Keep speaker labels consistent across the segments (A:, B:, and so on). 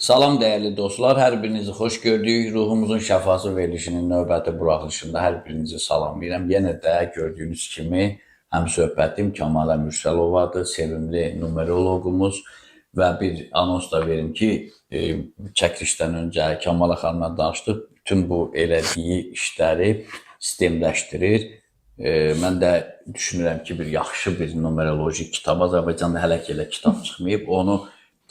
A: Salam dəyərli dostlar, hər birinizi xoş gördük. Ruhumuzun şəfası verilişinin növbəti buraxılışında hər birinizi salamlayıram. Yenə də gördüyünüz kimi həmsöhbətim Kəmalə Mürsəlovadır, sevimli numeroloqumuz və bir anons da verim ki, çəkilişdən öncə Kəmalə xanımla danışdıq. Bütün bu elədiyi işləri sistemləşdirir. Mən də düşünürəm ki, bir yaxşı bir numeroloji kitab, Azərbaycanda hələ ki elə kitab çıxmayıb, onu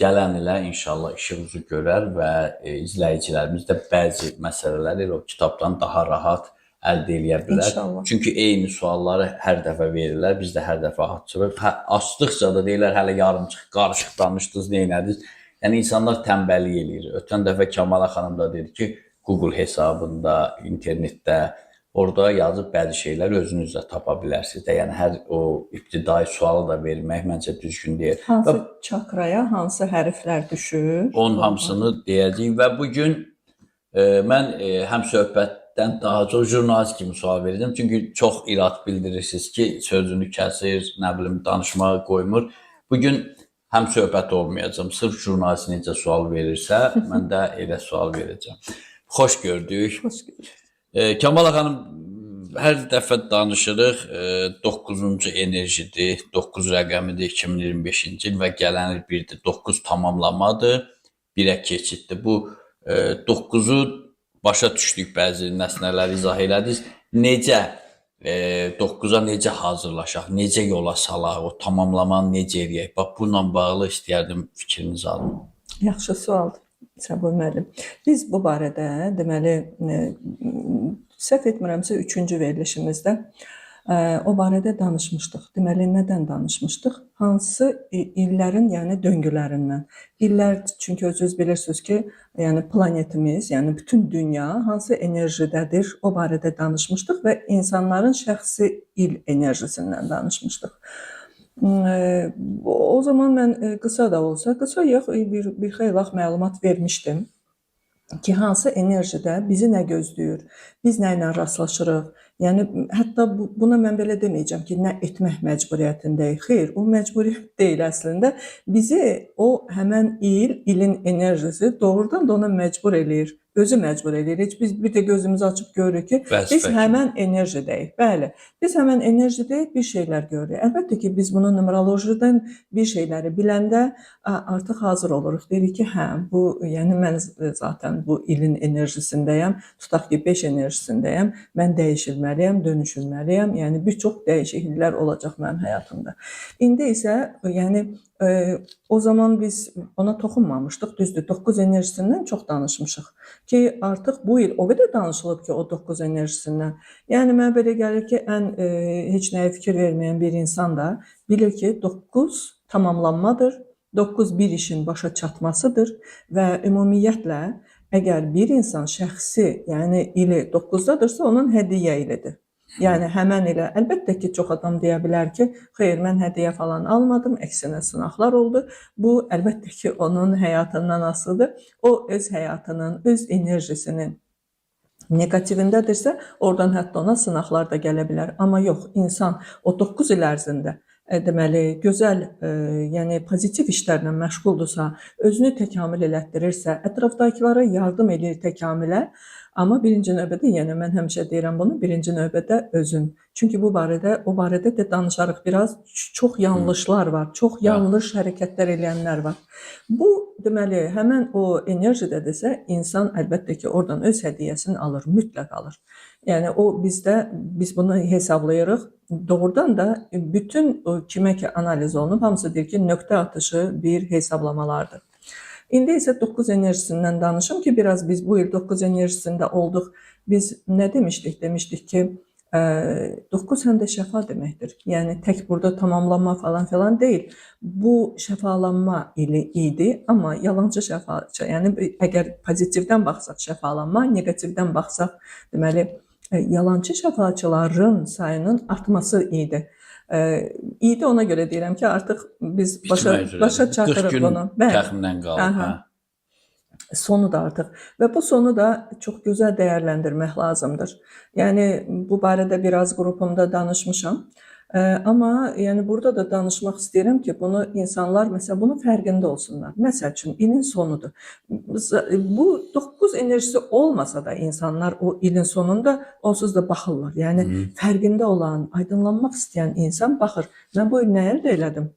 A: gələn ilə inşallah işimizi görər və izləyicilərimiz də bəzi məsələləri o kitabdan daha rahat əldə edə bilər.
B: İnşallah.
A: Çünki eyni sualları hər dəfə verirlər, biz də hər dəfə açırıq. Açdıqca da deyirlər, hələ yarımçıq, qarışıq danışdınız, neynədiniz? Yəni, insanlar tənbəllik eləyir. Ötən dəfə Kəmalə xanım da dedi ki, Google hesabında, internetdə, orada yazıb bəzi şeylər özünüz də tapa bilərsiniz də. Yəni, hər o ibtidai sualı da vermək məncə düzgün deyil.
B: Hansı çakraya hansı hərflər düşür?
A: Onun hamısını deyəcəyik və bugün mən həm söhbətdən daha çox jurnalist kimi sual verəcəm. Çünki çox irad bildirirsiniz ki, sözünü kəsir, nə bilim, danışmağa qoymur. Bugün həm söhbət olmayacağım. Sırf jurnalist necə sual verirsə, mən də elə sual verəcəm. Xoş gördük.
B: Xoş gördük.
A: Kəmalə xanım, hər dəfə danışırıq, 9-cu enerjidir, 9 rəqəmidir 2025-ci il və gələnir birdir, 9 tamamlamadır, 1-ə keçiddir. Bu 9-u başa düşdük, bəzi nəsnələri izah elədiniz. Necə 9-a necə hazırlaşaq, necə yola salaq, o tamamlamanı necə eləyək? Bax, bununla bağlı istəyərdim fikrinizi alın.
B: Yaxşı sualdır. Səbur müəllim. Biz bu barədə, deməli, səhv etmirəmsə 3-cü verilişimizdə o barədə danışmışdıq. Deməli, nədən danışmışdıq? Hansı illərin, yəni döngülərindən. İllər, çünki özünüz bilirsiniz ki, yəni planetimiz, yəni bütün dünya hansı enerjidədir, o barədə danışmışdıq və insanların şəxsi il enerjisindən danışmışdıq. O zaman mən qısa da olsa, qısa yox, bir xeyli vaxt məlumat vermişdim ki, hansı enerjidə bizi nə gözləyir, biz nə ilə rastlaşırıq. Yəni, hətta buna mən belə deməyəcəm ki, nə etmək məcburiyyətindəyik. Xeyr, o məcburiyyət deyil əslində. Bizi o həmən ilin enerjisi doğrudan da ona məcbur eləyir. Özü məcbur eləyir. Heç biz bir də gözümüzü açıb görürük ki, biz həmən enerjidəyik. Bəli, biz həmən enerjidəyik, bir şeylər görürük. Əlbəttə ki, biz bunu numerolojidən bir şeyləri biləndə artıq hazır oluruq. Deyirik ki, hə, bu, yəni mən zaten bu ilin enerjisindəyəm, tutaq ki, 5 enerjisindəyəm, mən dəyişilməliyəm, dönüşülməliyəm, yəni bir çox dəyişikliklər olacaq mənim həyatımda. İndi isə, yəni, o zaman biz ona toxunmamışdıq, düzdür, 9 enerjisindən çox danışmışıq ki, artıq bu il o qədər danışılıb ki, o 9 enerjisindən. Yəni, mənə belə gəlir ki, heç nəyə fikir verməyən bir insan da bilir ki, 9 tamamlanmadır, 9 bir işin başa çatmasıdır və ümumiyyətlə, əgər bir insan şəxsi, yəni ili 9-dadırsa, onun hədiyyə ilidir. Yəni, həmən ilə, əlbəttə ki, çox adam deyə bilər ki, xeyr, mən hədiyyə falan almadım, əksinə sınaqlar oldu. Bu, əlbəttə ki, onun həyatından asılıdır. O, öz həyatının, öz enerjisinin negativindədirsə, oradan hətta ona sınaqlar da gələ bilər. Amma yox, insan o 9 il ərzində, deməli, gözəl, yəni pozitiv işlərlə məşğuldursa, özünü təkamül elətdirirsə, ətrafdakılara yardım edir təkamülə, amma birinci növbədə, yəni mən həmişə deyirəm bunu, birinci növbədə özün. Çünki o barədə də danışarıq biraz, çox yanlışlar var, çox yanlış hərəkətlər eləyənlər var. Bu, deməli, həmən o enerjidədirsə, insan əlbəttə ki, oradan öz hədiyyəsini alır, mütləq alır. Yəni, biz bunu hesablayırıq. Doğrudan da bütün kimə ki analiz olunub, hamısı deyir ki, nöqtə atışı bir hesablamalardır. İndi isə 9 enerjisindən danışım ki, biraz biz bu il 9 enerjisində olduq. Biz nə demişdik? Demişdik ki, 9 həm də şəfa deməkdir. Yəni, tək burada tamamlanma falan filan deyil. Bu şəfalanma ili idi, amma yalancı şəfa, yəni əgər pozitivdən baxsaq şəfalanma, negativdən baxsaq, deməli, yalancı şəfaçıların sayının artması idi. İyidi ona görə deyirəm ki, artıq biz başa çatırıq bunu.
A: 40 gün təxminən qalıb.
B: Sonu da artıq. Və bu sonu da çox gözəl dəyərləndirmək lazımdır. Yəni, bu barədə biraz qrupumda danışmışam. Amma yəni burada da danışmaq istəyirəm ki, bunu insanlar məsələn bunun fərqində olsunlar. Məsəl üçün ilin sonudur. Bu 9 enerjisi olmasa da insanlar o ilin sonunda onsuz da baxırlar. Yəni fərqində olan, aydınlanmaq istəyən insan baxır. Mən bu il nə əldə elədim?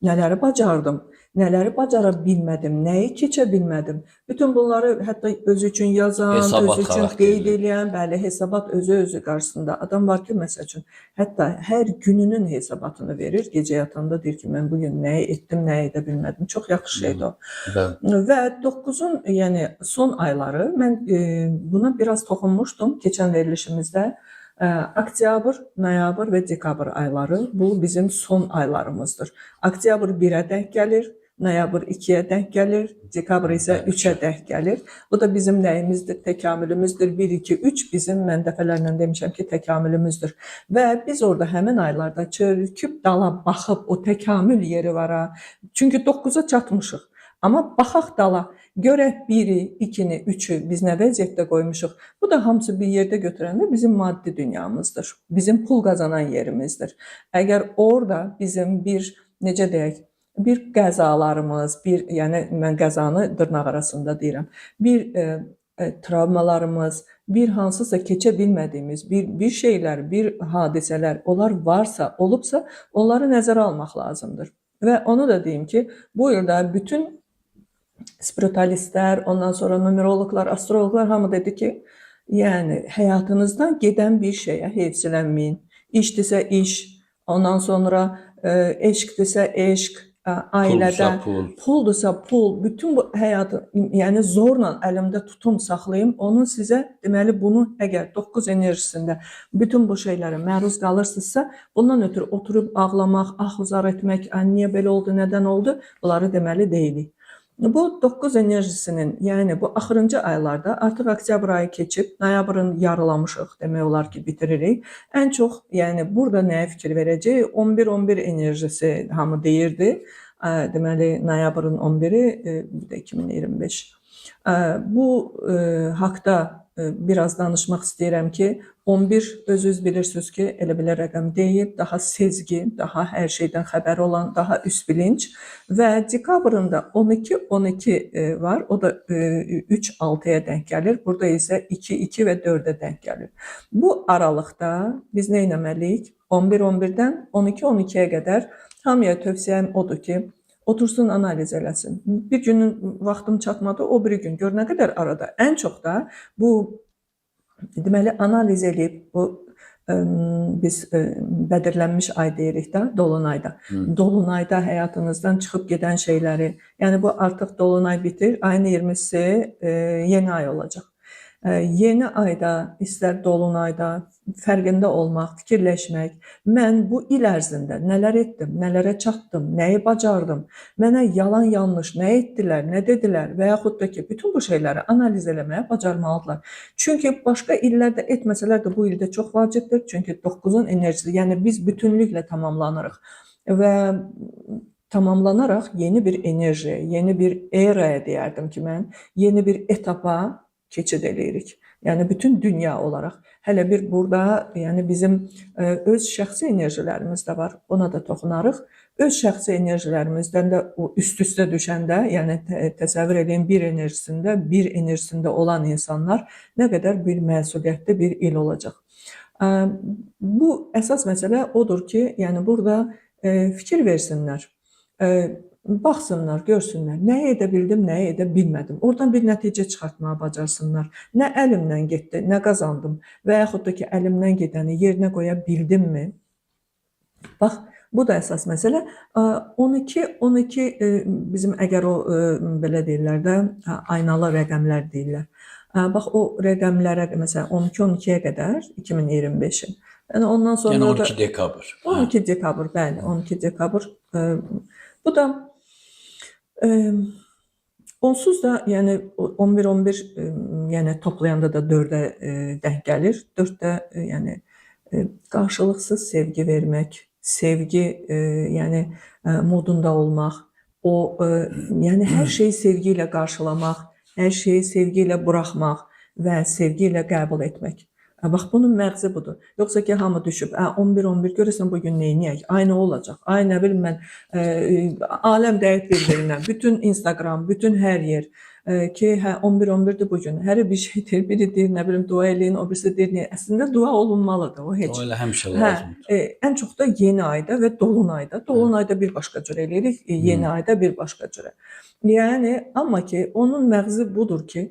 B: Nələri bacardım? Nələri bacara bilmədim? Nəyi keçə bilmədim? Bütün bunları hətta özü üçün yazan,
A: Hesabat
B: özü üçün
A: xarakterli.
B: qeyd edən, bəli, hesabat özü qarşısında. Adam var ki, məsəl üçün, hətta hər gününün hesabatını verir. Gecə yatanda deyir ki, mən bu gün nəyi etdim, nəyi edə bilmədim. Çox yaxşı şeydir o.
A: Bəli.
B: Və 9-un, yəni son ayları mən buna biraz toxunmuşdum keçən verilişimizdə. Oktyabr, noyabr və dekabr ayları bu bizim son aylarımızdır. Oktyabr 1-ə denk gəlir, noyabr 2-yə denk gəlir, dekabr isə 3-ə denk gəlir. Bu da bizim nəyimizdir? Təkamülümüzdür. 1, 2, 3 bizim, mən dəfələrlə demişəm ki, təkamülümüzdür. Və biz orada həmin aylarda çörüküb dala baxıb o təkamül yeri var ha. Çünki 9-a çatmışıq. Amma baxaq dala, görək 1-i, 2-ni, 3-ü biz nə vəziyyətdə qoymuşuq. Bu da hamısı bir yerdə götürəndə bizim maddi dünyamızdır. Bizim pul qazanan yerimizdir. Əgər orada bizim bir, necə deyək, bir qəzalarımız, yəni mən qəzanı dırnaq arasında deyirəm, bir travmalarımız, bir hansısa keçə bilmədiyimiz bir şeylər, bir hadisələr, onlar varsa, olubsa, onları nəzərə almaq lazımdır. Və onu da deyim ki, bu ildə bütün spiritualistlər, ondan sonra numeroloqlar, astroloqlar hamı dedi ki, yəni həyatınızdan gedən bir şeyə heyfsilənməyin. İşdirsə iş, ondan sonra eşqdirsə eşq, ailədə, puldursa pul, bütün bu həyatı, yəni zorla əlimdə tutum, saxlayım, onun sizə, deməli bunu əgər 9 enerjisində bütün bu şeylərə məruz qalırsınızsa, bundan ötürü oturub ağlamaq, ahuzar etmək, niyə belə oldu, nədən oldu, bunları deməli deyilik. Bu 9 enerjisinin, yəni bu axırıncı aylarda artıq oktyabr ayı keçib, noyabrın yarılamışıq, demək olar ki, bitiririk. Ən çox, yəni burada nəyə fikir verəcək? 11-11 enerjisi hamı deyirdi. Deməli, noyabrın 11-i, bir də 2025. Bu haqda biraz danışmaq istəyirəm ki, 11 özünüz bilirsiniz ki, elə belə rəqəm deyil, daha sezgi, daha hər şeydən xəbər olan, daha üst bilinç və dekabrın da 12-12 var, o da 3-6-ya denk gəlir, burada isə 2-2 və 4-ə denk gəlir. Bu aralıqda biz nə etməliyik? 11-11-dən 12-12-yə qədər hamıya tövsiyəm odur ki, otursun analiz eləsin. Bir günün vaxtım çatmadı, o biri gün gör nə qədər arada. Ən çox da bu deməli analiz edib, bu biz bədirlənmiş ay deyirik də, dolunayda. Dolunayda həyatınızdan çıxıb gedən şeyləri, yəni bu artıq dolunay bitir, ayın 20-si yeni ay olacaq. Yeni ayda, istər dolunayda fərqində olmaq, fikirləşmək, mən bu il ərzində nələr etdim, nələrə çatdım, nəyi bacardım, mənə yalan yanlış nə etdilər, nə dedilər və yaxud da ki, bütün bu şeyləri analiz eləməyə bacarmalıdırlar. Çünki başqa illərdə etməsələr də bu ildə çox vacibdir. Çünki 9-un enerjisi, yəni biz bütünlüklə tamamlanırıq və tamamlanaraq yeni bir enerji, yeni bir eraya deyərdim ki mən, yeni bir etapa keçid eləyirik. Yəni bütün dünya olaraq. Hələ bir burada, yəni bizim öz şəxsi enerjilərimiz də var. Ona da toxunarıq. Öz şəxsi enerjilərimizdən də o üst-üstə düşəndə, yəni təsəvvür edin bir enerjisində olan insanlar nə qədər bir məsuliyyətli bir il olacaq. Bu əsas məsələ odur ki, yəni burada fikir versinlər. Baxsınlar, görsünlər, nəyi edə bildim, nəyi edə bilmədim. Oradan bir nəticə çıxartmağa bacarsınlar. Nə əlimdən getdi, nə qazandım və yaxud da ki, əlimdən gedəni yerinə qoya bildimmi? Bax, bu da əsas məsələ. 12-12 bizim əgər o, belə deyirlər də, aynalı rəqəmlər deyirlər. Bax, o rəqəmlərə, məsələn, 12-12-yə qədər 2025-in. Yəni, ondan sonra
A: yəni 12 dekabr.
B: 12 dekabr, bəli, 12 dekabr. Bu da onsuz da, yəni 11-11, yəni toplayanda da 4-ə denk gəlir. 4-də, yəni qarşılıqsız sevgi vermək, sevgi, yəni modunda olmaq, o, yəni hər şeyi sevgi ilə qarşılamaq, hər şeyi sevgi ilə buraxmaq və sevgi ilə qəbul etmək. Bax bunun məğzi budur. Yoxsa ki hamı düşüb, 11-11 görəsən bu gün neyniyək? Ay nə olacaq? Ay nə bilim mən aləm dəyib bir-birinə. Bütün Instagram, bütün hər yer ki, 11-11-dir bu gün. Hər bir şey deyir. Biri deyir, nə bilim dua eləyin, o birisi deyir, nə? Əslində dua olunmalıdır. O heç.
A: O elə həmişə
B: Hə,
A: lazımdır.
B: ən çox da yeni ayda və dolunayda. Dolunayda bir başqa cür eləyirik, yeni ayda bir başqa cürə. Yəni, amma ki, onun məğzi budur ki,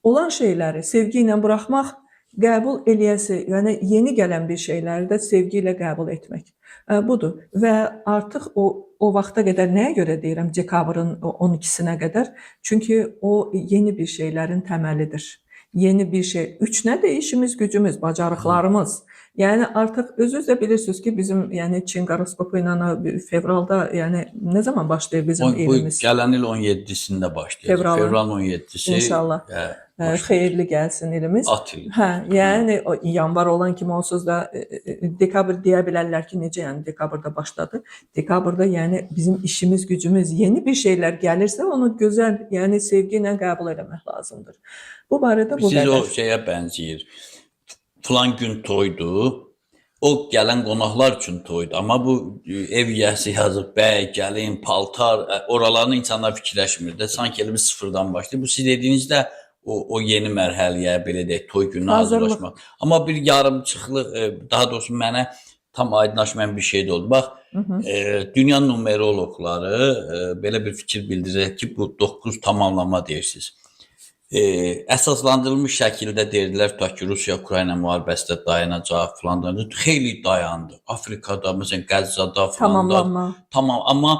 B: olan şeyləri sevgi ilə buraxmaq, qəbul eləyəsi, yəni yeni gələn bir şeyləri də sevgi ilə qəbul etmək. Budur və artıq o vaxta qədər nəyə görə deyirəm dekabrın 12-sinə qədər? Çünki o yeni bir şeylərin təməlidir. Yeni bir şey. 3 nədir? İşimiz, gücümüz, bacarıqlarımız. Yəni artıq özünüz də bilirsiniz ki, bizim yəni Çin qoroskopu ilə fevralda, yəni nə zaman başlayır bizim
A: Bu
B: ilimiz?
A: gələn il 17-sində başlayacaq. Fevralın 17-si.
B: İnşallah. Xeyirli gəlsin ilimiz.
A: At ili.
B: Hə, yəni o yanvar olan kimi onsuz da dekabr deyə bilərlər ki, necə yəni dekabrda başladı. Dekabrda yəni bizim işimiz, gücümüz, yeni bir şeylər gəlirsə onu gözəl, yəni sevgi ilə qəbul etmək lazımdır. Bu barədə bu
A: Siz
B: qədər.
A: o şeyə bənzəyir. Falan gün toydu. O gələn qonaqlar üçün toydu. Amma bu ev yiyəsi yazıb, bəy, gəlin, paltar, oralarını insanlar fikirləşmir də. Sanki elə bir sıfırdan başlayır. Bu siz dediyinizdə o yeni mərhələyə, belə deyək, toy gününə hazırlaşmaq. Amma bir yarımçıqlıq, daha doğrusu mənə tam aydınlaşmayan bir şey də oldu. Bax, dünya numeroloqları belə bir fikir bildirir ki, bu 9 tamamlama deyirsiniz. Əsaslandırılmış şəkildə deyirdilər ki, Rusiya-Ukrayna müharibəsi də dayanacaq falan. Xeyli dayandı. Afrikada, məsələn, Qəzzada falan da. Tamam, amma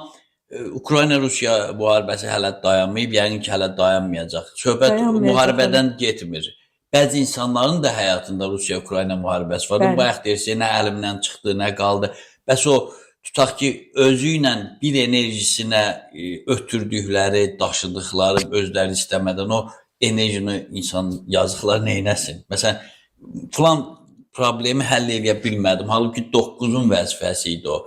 A: Ukrayna-Rusiya müharibəsi hələ dayanmayıb, yəqin ki, hələ dayanmayacaq. Söhbət müharibədən getmir. Bəzi insanların da həyatında Rusiya-Ukrayna müharibəsi var. Bayaq deyirsə, nə əlimdən çıxdı, nə qaldı. Bəs o, tutaq ki, özü ilə bir enerjisinə ötürdükləri, daşıdıqları, özləri istəmədən o enerjini insan yazıqlar neynəsin? Məsələn, filan problemi həll edə bilmədim. Halbuki 9-un vəzifəsi idi o.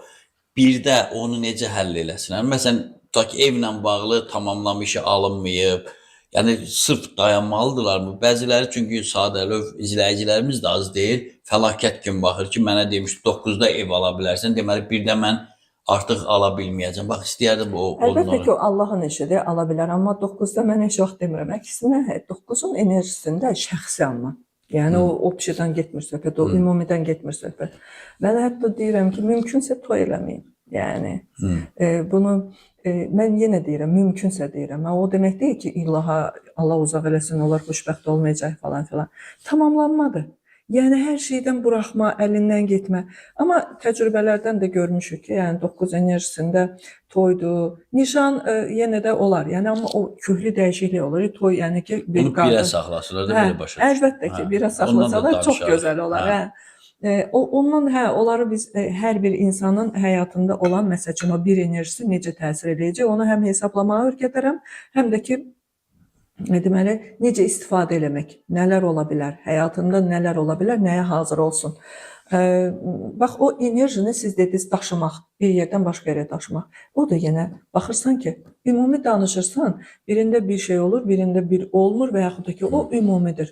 A: Birdə onu necə həll eləsin? Məsələn, tutaq ki, evlə bağlı tamamlamış alınmayıb. Yəni, sırf dayanmalıdırlarmı? Bəziləri çünki sadəlöv izləyicilərimiz də az deyil. Fəlakət kimi baxır ki, mənə demişdi 9-da ev ala bilərsən. Deməli, birdə mən artıq ala bilməyəcəm. Bax, istəyərdim o.
B: Əlbəttə ki, o Allahın işidir, ala bilər. Amma 9-da mən heç vaxt demirəm. Əksinə, 9-un enerjisində şəxsi anlam. Yəni, o opsiyadan getmir söhbət, o ümumidən getmir söhbət. Mən hətta deyirəm ki, mümkünsə toy eləməyin. Yəni, bunu mən yenə deyirəm, mümkünsə deyirəm. O demək deyil ki, Allah uzaq eləsin, onlar xoşbəxt olmayacaq falan filan. Tamamlanmadır. Yəni, hər şeydən buraxma, əlindən getmə. Amma təcrübələrdən də görmüşük ki, yəni 9 enerjisində toydu, nişan yenə də olar. Yəni, amma o köklü dəyişiklik olur. Toy, yəni ki, bir qadın...
A: Bunu birə saxlasılar da belə başa düşür.
B: Əlbəttə ki, birə saxlasalar çox gözəl olar. Ondan, onları biz hər bir insanın həyatında olan, məsəl üçün, o bir enerjisi necə təsir edəcək, onu həm hesablamağa öyrədərəm, həm də ki, deməli, necə istifadə eləmək, nələr ola bilər, həyatında nələr ola bilər, nəyə hazır olsun. Bax, o enerjini siz dediniz daşımaq, bir yerdən başqa yerə daşımaq. O da yenə baxırsan ki, ümumi danışırsan, birində bir şey olur, birində bir olmur və yaxud da ki, o ümumidir.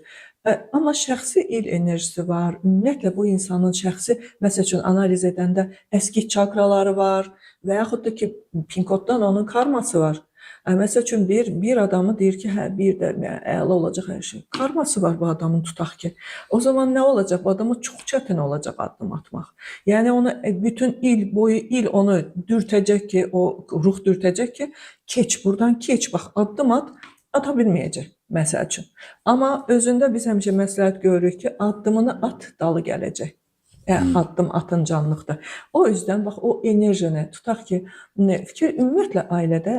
B: Amma şəxsi il enerjisi var. Ümumiyyətlə, bu insanın şəxsi, məsəl üçün, analiz edəndə əski çakraları var və yaxud da ki, pinkoddan onun karması var. Məsəl üçün, bir adamı deyir ki, bir də əla olacaq hər şey. Karması var bu adamın, tutaq ki. O zaman nə olacaq? Bu adama çox çətin olacaq addım atmaq. Yəni, onu bütün il boyu, onu dürtəcək ki, o ruh dürtəcək ki, keç, buradan keç, bax, addım ata bilməyəcək, məsəl üçün. Amma özündə biz həmişə məsləhət görürük ki, addımını at, dalı gələcək. Addım atın canlıqdır. O yüzden bax, o enerjini tutaq ki, fikir ümumiyyətlə ailədə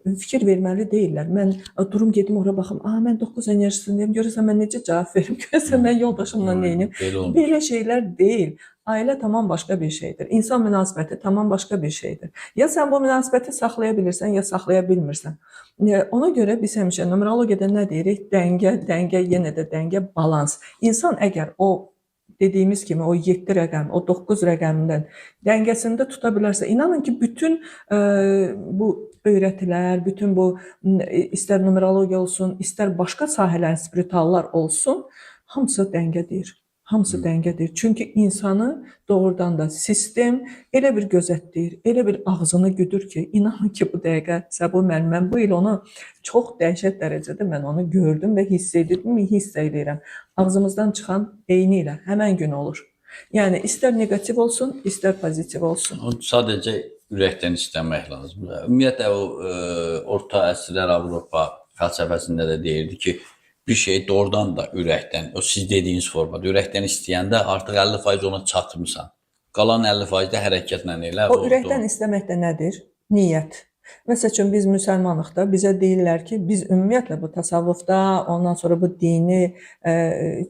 B: fikir verməli deyirlər. Mən durum gedim ora baxım, mən 9 enerjisindeyim, görürsən mən necə cavab verim, görürsən mən yoldaşımla neyim. Belə şeylər deyil. Ailə tamam başqa bir şeydir. İnsan münasibəti tamam başqa bir şeydir. Ya sən bu münasibəti saxlaya bilirsən, ya saxlaya bilmirsən. Ona görə biz həmişə numerologiyada nə deyirik? Dəngə, yenə də dəngə, balans. İnsan əgər o dediyimiz kimi o 7 rəqəm, o 9 rəqəmindən dəngəsində tuta bilərsə, inanın ki, bütün bu öyrətilər, bütün bu istər numerologiya olsun, istər başqa sahələrin spiritallar olsun, hamısı dəngədir. Hamısı dəngədir. Çünki insanı doğrudan da sistem elə bir gözətləyir, elə bir ağzını güdür ki, inanın ki, bu dəqiqə Səbu müəllim, mən bu il onu çox dəhşət dərəcədə mən onu gördüm və hiss edirdim, hiss edirəm. Ağzımızdan çıxan eyni ilə həmən gün olur. Yəni istər neqativ olsun, istər pozitiv olsun.
A: O sadəcə ürəkdən istəmək lazımdır. Ümumiyyətlə o orta əsrlər Avropa fəlsəfəsində də deyirdi ki, bir şey doğrudan da ürəkdən, o siz dediyiniz formada ürəkdən istəyəndə artıq 50% ona çatmısan. Qalan 50% də hərəkətlə elə.
B: O ürəkdən istəmək də nədir? Niyyət. Məsəl üçün biz müsəlmanıq da, bizə deyirlər ki, biz ümumiyyətlə bu təsavvufda, ondan sonra bu dini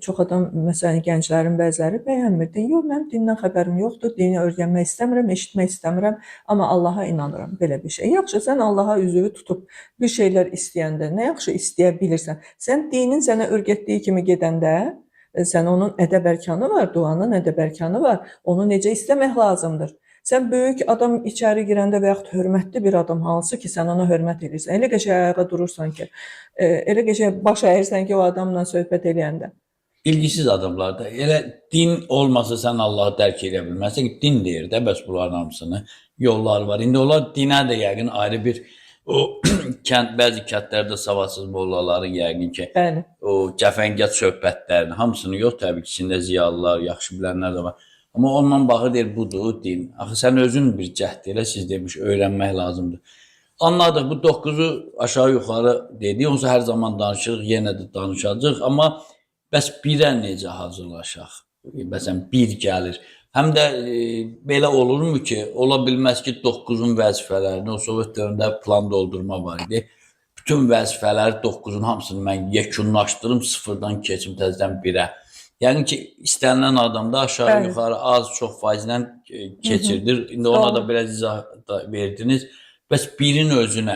B: çox adam, məsələn, gənclərin bəziləri bəyənmir. Yox, mənim dindən xəbərim yoxdur, dini öyrənmək istəmirəm, eşitmək istəmirəm, amma Allaha inanıram, belə bir şey. Yaxşı, sən Allaha üzüyü tutub bir şeylər istəyəndə, nə yaxşı istəyə bilirsən. Sən dinin sənə öyrətdiyi kimi gedəndə, sən onun ədəb ərkanı var, duanın ədəb ərkanı var, onu necə istəmək lazımdır. Sən böyük adam içəri girəndə və yaxud hörmətli bir adam hansı ki, sən ona hörmət edirsən. Elə qəşəng ayağa durursan ki, elə qəşəng baş əyirsən ki, o adamla söhbət eləyəndə.
A: Bilgisiz adamlar da elə din olmasa sən Allahı dərk edə bilməzsən ki, din deyir də, bəs bunların hamısını yolları var. İndi onlar dinə də yəqin ayrı bir o bəzi kəndlərdə savadsız mollaların yəqin ki,
B: Bəli.
A: o cəfəngiyat söhbətlərini hamısını yox, təbii ki, içində ziyalılar, yaxşı bilənlər də var. Amma ondan baxır deyir, budur din. Axı sən özün bir cəhd elə, siz demiş, öyrənmək lazımdır. Anladıq, bu 9-u aşağı yuxarı dedik, onsuz hər zaman danışırıq, yenə də danışacaq. Amma bəs birə necə hazırlaşaq? Məsələn, bir gəlir. Həm də belə olurmu ki, ola bilməz ki, 9-un vəzifələrini, o Sovet dövründə plan doldurma var idi. Bütün vəzifələri 9-un hamısını mən yekunlaşdırım, sıfırdan keçim təzədən birə. Yəni ki, istənilən adamda aşağı yuxarı az çox faizlə keçirdir. İndi ona da biraz izah verdiniz. Bəs birin özünə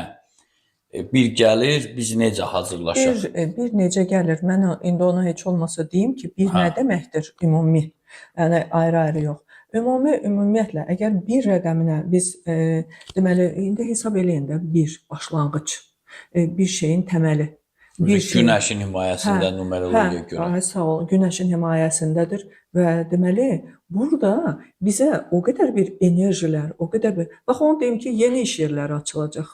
A: bir gəlir, biz necə hazırlaşaq?
B: Bir necə gəlir? Mən indi ona heç olmasa deyim ki, bir nə deməkdir ümumi? Yəni ayrı-ayrı yox. Ümumiyyətlə, əgər bir rəqəminə biz deməli, indi hesab eləyin də bir başlanğıc, bir şeyin təməli.
A: Günəşin himayəsində numerologiya görə.
B: Sağ ol, günəşin himayəsindədir və deməli, burada bizə o qədər bir enerjilər, o qədər bir... Bax, onu deyim ki, yeni iş yerləri açılacaq,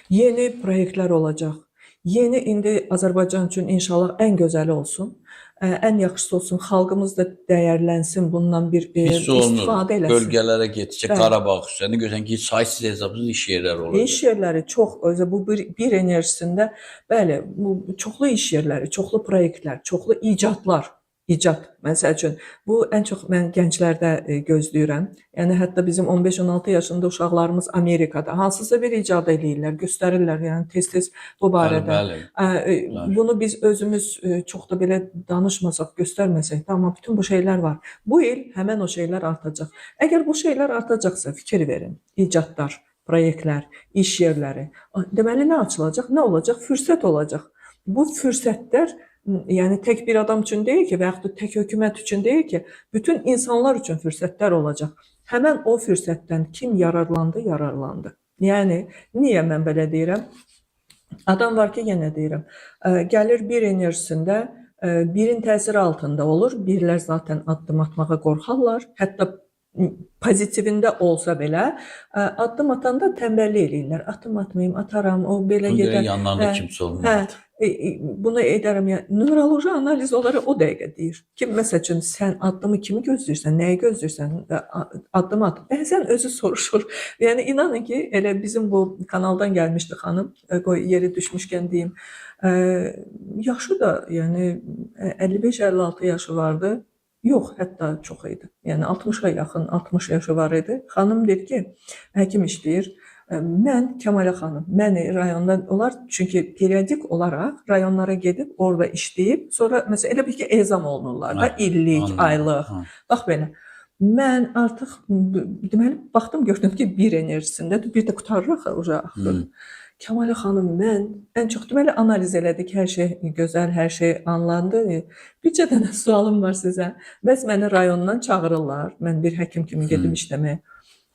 B: yeni proyektlər olacaq, yeni indi Azərbaycan üçün inşallah ən gözəli olsun, ən yaxşısı olsun, xalqımız da dəyərlənsin, bundan bir istifadə eləsin.
A: Bölgələrə getsə, Qarabağ xüsusən, görsən ki, saysız hesabsız iş yerləri olacaq.
B: İş yerləri çox, bu bir enerjisində, bəli, bu çoxlu iş yerləri, çoxlu proyektlər, çoxlu icadlar. İcad, məsəl üçün, bu ən çox mən gənclərdə gözləyirəm. Yəni, hətta bizim 15-16 yaşında uşaqlarımız Amerikada hansısa bir icad eləyirlər, göstərirlər, yəni tez-tez bu barədə. Bunu biz özümüz çox da belə danışmasaq, göstərməsək də, amma bütün bu şeylər var. Bu il həmən o şeylər artacaq. Əgər bu şeylər artacaqsa, fikir verin, icadlar, proyektlər, iş yerləri. Deməli, nə açılacaq, nə olacaq? Fürsət olacaq. Bu fürsətlər yəni tək bir adam üçün deyil ki, və yaxud da tək hökumət üçün deyil ki, bütün insanlar üçün fürsətlər olacaq. Həmən o fürsətdən kim yararlandı, yararlandı. Yəni, niyə mən belə deyirəm? Adam var ki, yenə deyirəm, gəlir bir enerjisində, birin təsiri altında olur, birlər zaten addım atmağa qorxarlar, hətta pozitivində olsa belə, addım atanda tənbəllik eləyirlər. Addım atmayayım, ataram, o belə gedər.
A: Yanlarında kimsə olmalıdır.
B: Bunu edərəm, yəni, numeroloji analiz olaraq o dəqiqə deyir. Ki, məsəl üçün, sən addımı kimi gözləyirsən, nəyi gözləyirsən, addım at. Bəzən özü soruşur. Yəni, inanın ki, elə bizim bu kanaldan gəlmişdi xanım, qoy yeri düşmüşkən deyim, yaşı da, yəni, 55-56 yaşı vardı. Yox, hətta çox idi. Yəni, 60-a yaxın, 60 yaşı var idi. Xanım deyir ki, həkim işləyir. Mən, Kəmalə xanım, məni rayondan, onlar çünki periodik olaraq rayonlara gedib, orada işləyib, sonra məsələn, elə bir ki, ezam olunurlar da, illik, aylıq, bax belə. Mən artıq, deməli, baxdım, gördüm ki, bir enerjisindədir, bir də qutarıraq, axır. Kəmalə xanım, mən ən çox, deməli, analiz elədik, hər şey gözəl, hər şey anlandı. Bircə dənə sualım var sizə. Bəs məni rayondan çağırırlar, mən bir həkim kimi gedim işləməyə.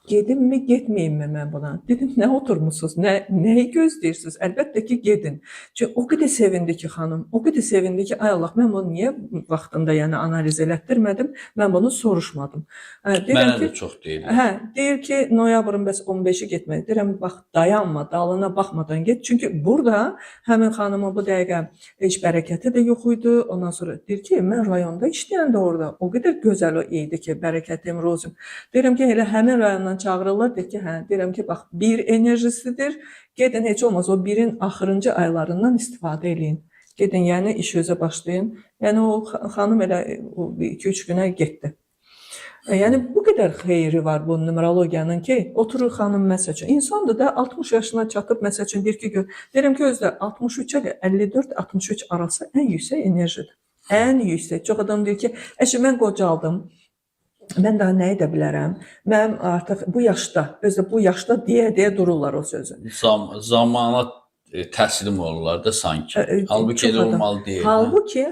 B: Gedimmi, getməyimmi mən buna? Dedim, nə oturmusunuz, nəyi gözləyirsiniz? Əlbəttə ki, gedin. Çünki o qədər sevindi ki xanım, o qədər sevindi ki, ay Allah, mən bunu niyə vaxtında yəni analiz elətdirmədim, mən bunu soruşmadım. Deyirəm
A: Mənə
B: ki,
A: də çox deyirlər.
B: hə, deyir ki, noyabrın bəs 15-i getmək. Deyirəm, bax, dayanma, dalına baxmadan get. Çünki burada həmin xanımın bu dəqiqə heç bərəkəti də yox idi. Ondan sonra deyir ki, mən rayonda işləyəndə orada o qədər gözəl idi ki, bərəkətim, rozum. Deyirəm ki, elə həmin rayondan çağırırlar, deyir ki, hə, deyirəm ki, bax, bir enerjisidir. Gedin heç olmaz o birin axırıncı aylarından istifadə eləyin. Gedin, yəni iş özə başlayın. Yəni o xanım elə 2-3 günə getdi. Yəni bu qədər xeyri var bu numerologiyanın ki, oturur xanım məsəl üçün. İnsandır da 60 yaşına çatıb məsəl üçün deyir ki, deyirəm ki, özdə 63 ilə 54-63 arası ən yüksək enerjidir. Ən yüksək. Çox adam deyir ki, əşi mən qocaldım. Mən daha nə edə bilərəm? Mən artıq bu yaşda, özdə bu yaşda deyə dururlar o sözü.
A: Zamana təslim olurlar da sanki. Halbuki
B: Çox
A: elə
B: adam.
A: olmalı deyil.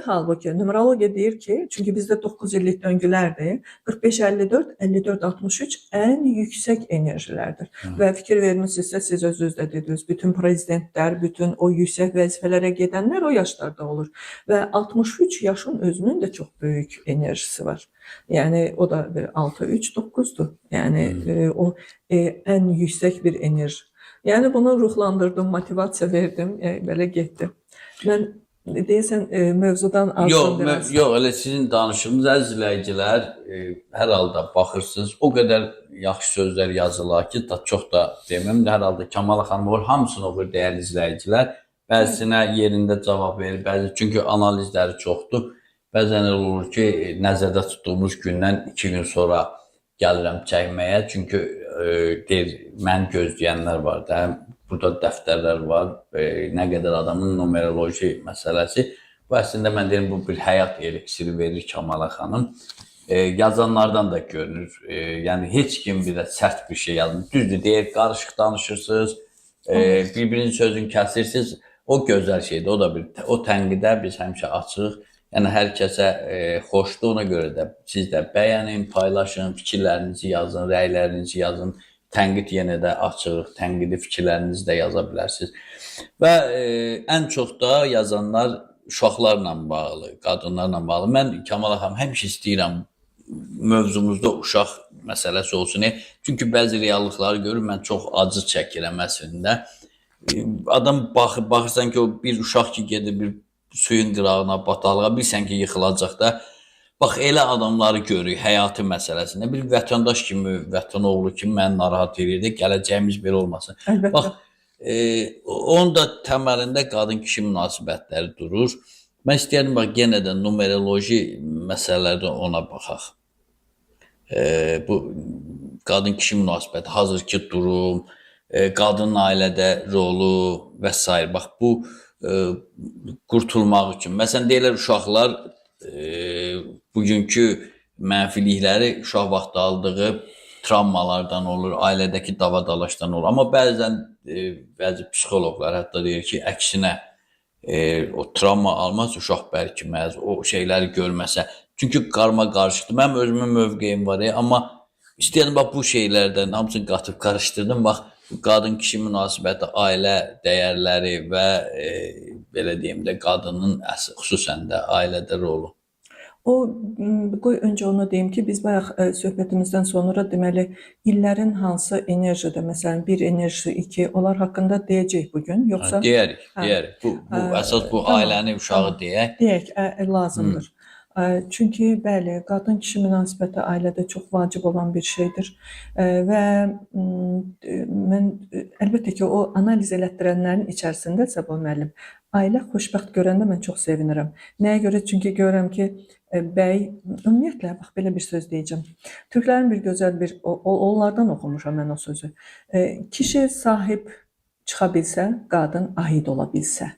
B: Halbuki numerologiya deyir ki, çünki bizdə 9 illik döngülərdir. 45-54, 54-63 ən yüksək enerjilərdir. Və fikir vermisinizsə, siz özünüz də dediniz, bütün prezidentlər, bütün o yüksək vəzifələrə gedənlər o yaşlarda olur. Və 63 yaşın özünün də çox böyük enerjisi var. Yəni o da 6-3-9-dur. Yəni o ən yüksək bir enerji. Yəni bunu ruhlandırdım, motivasiya verdim, belə getdi. Mən deyəsən mövzudan azdım biraz.
A: Yox, elə sizin danışığınız əziz izləyicilər, hər halda baxırsınız, o qədər yaxşı sözlər yazılar ki, çox da deməm, hər halda Kəmal xanım olur, hamısını oxuyur dəyərli izləyicilər. Bəzisinə yerində cavab verir, bəzi çünki analizləri çoxdur. Bəzən elə olur ki, nəzərdə tutduğumuz gündən 2 gün sonra gəlirəm çəkməyə, çünki deyir, mən gözləyənlər var da, burada dəftərlər var, nə qədər adamın numeroloji məsələsi. Bu əslində mən deyirəm, bu bir həyat eliksiri verir Kəmala xanım. Yazanlardan da görünür, yəni heç kim bir də sərt bir şey yazmır. Düzdür, deyir, qarışıq danışırsınız, bir-birinin sözünü kəsirsiniz, o gözəl şeydir, o da bir, o tənqidə biz həmişə açıq. Yəni hər kəsə xoşdur, ona görə də siz də bəyənin, paylaşın, fikirlərinizi yazın, rəylərinizi yazın. Tənqid yenə də açıq, tənqidi fikirlərinizi də yaza bilərsiniz. Və ən çox da yazanlar uşaqlarla bağlı, qadınlarla bağlı. Mən Kəmal xanım həmişə istəyirəm mövzumuzda uşaq məsələsi olsun. Çünki bəzi reallıqları görür, mən çox acı çəkirəm əslində. Adam baxırsan ki, o bir uşaq ki gedir bir suyun qırağına, bataqlığa, bilsən ki, yıxılacaq da. Bax, elə adamları görürük həyatı məsələsində. Bir vətəndaş kimi, vətən oğlu kimi məni narahat edirdi. Gələcəyimiz belə olmasın.
B: Əlbəttə.
A: Bax, onun da təməlində qadın-kişi münasibətləri durur. Mən istəyirəm, bax, yenə də numeroloji məsələlərdə ona baxaq. Bu qadın-kişi münasibəti, hazırki durum, qadının ailədə rolu və s. Bax, bu qurtulmaq üçün. Məsələn, deyirlər, uşaqlar bugünkü mənfilikləri uşaq vaxtı aldığı travmalardan olur, ailədəki davadalaşdan olur. Amma bəzən bəzi psixoloqlar hətta deyir ki, əksinə o travma almaz, uşaq bərkiməz, o şeyləri görməsə. Çünki qarma qarışıqdır. Mənim özümün mövqeyim var, amma istəyirəm, bax, bu şeylərdən hamısını qatıb qarışdırdım. Bax, qadın-kişi münasibəti, ailə dəyərləri və belə deyim də, qadının xüsusən də ailədə rolu.
B: Qoy öncə onu deyim ki, biz bayaq söhbətimizdən sonra deməli illərin hansı enerjide, məsələn, 1 enerji, 2, onlar haqqında deyəcək bugün, yoxsa?
A: Deyərik. Bu əsas bu ailəni, uşağı deyək.
B: Deyək, lazımdır. Çünki bəli, qadın-kişi münasibəti ailədə çox vacib olan bir şeydir və mən əlbəttə ki, o analiz elətdirənlərin içərisində Səba müəllim, ailə xoşbəxt görəndə mən çox sevinirəm. Nəyə görə? Çünki görürəm ki, bəy, ümumiyyətlə, bax, belə bir söz deyəcəm. Türklərin bir gözəl bir, onlardan oxumuşam mən o sözü. Kişi sahib çıxa bilsə, qadın aid ola bilsə.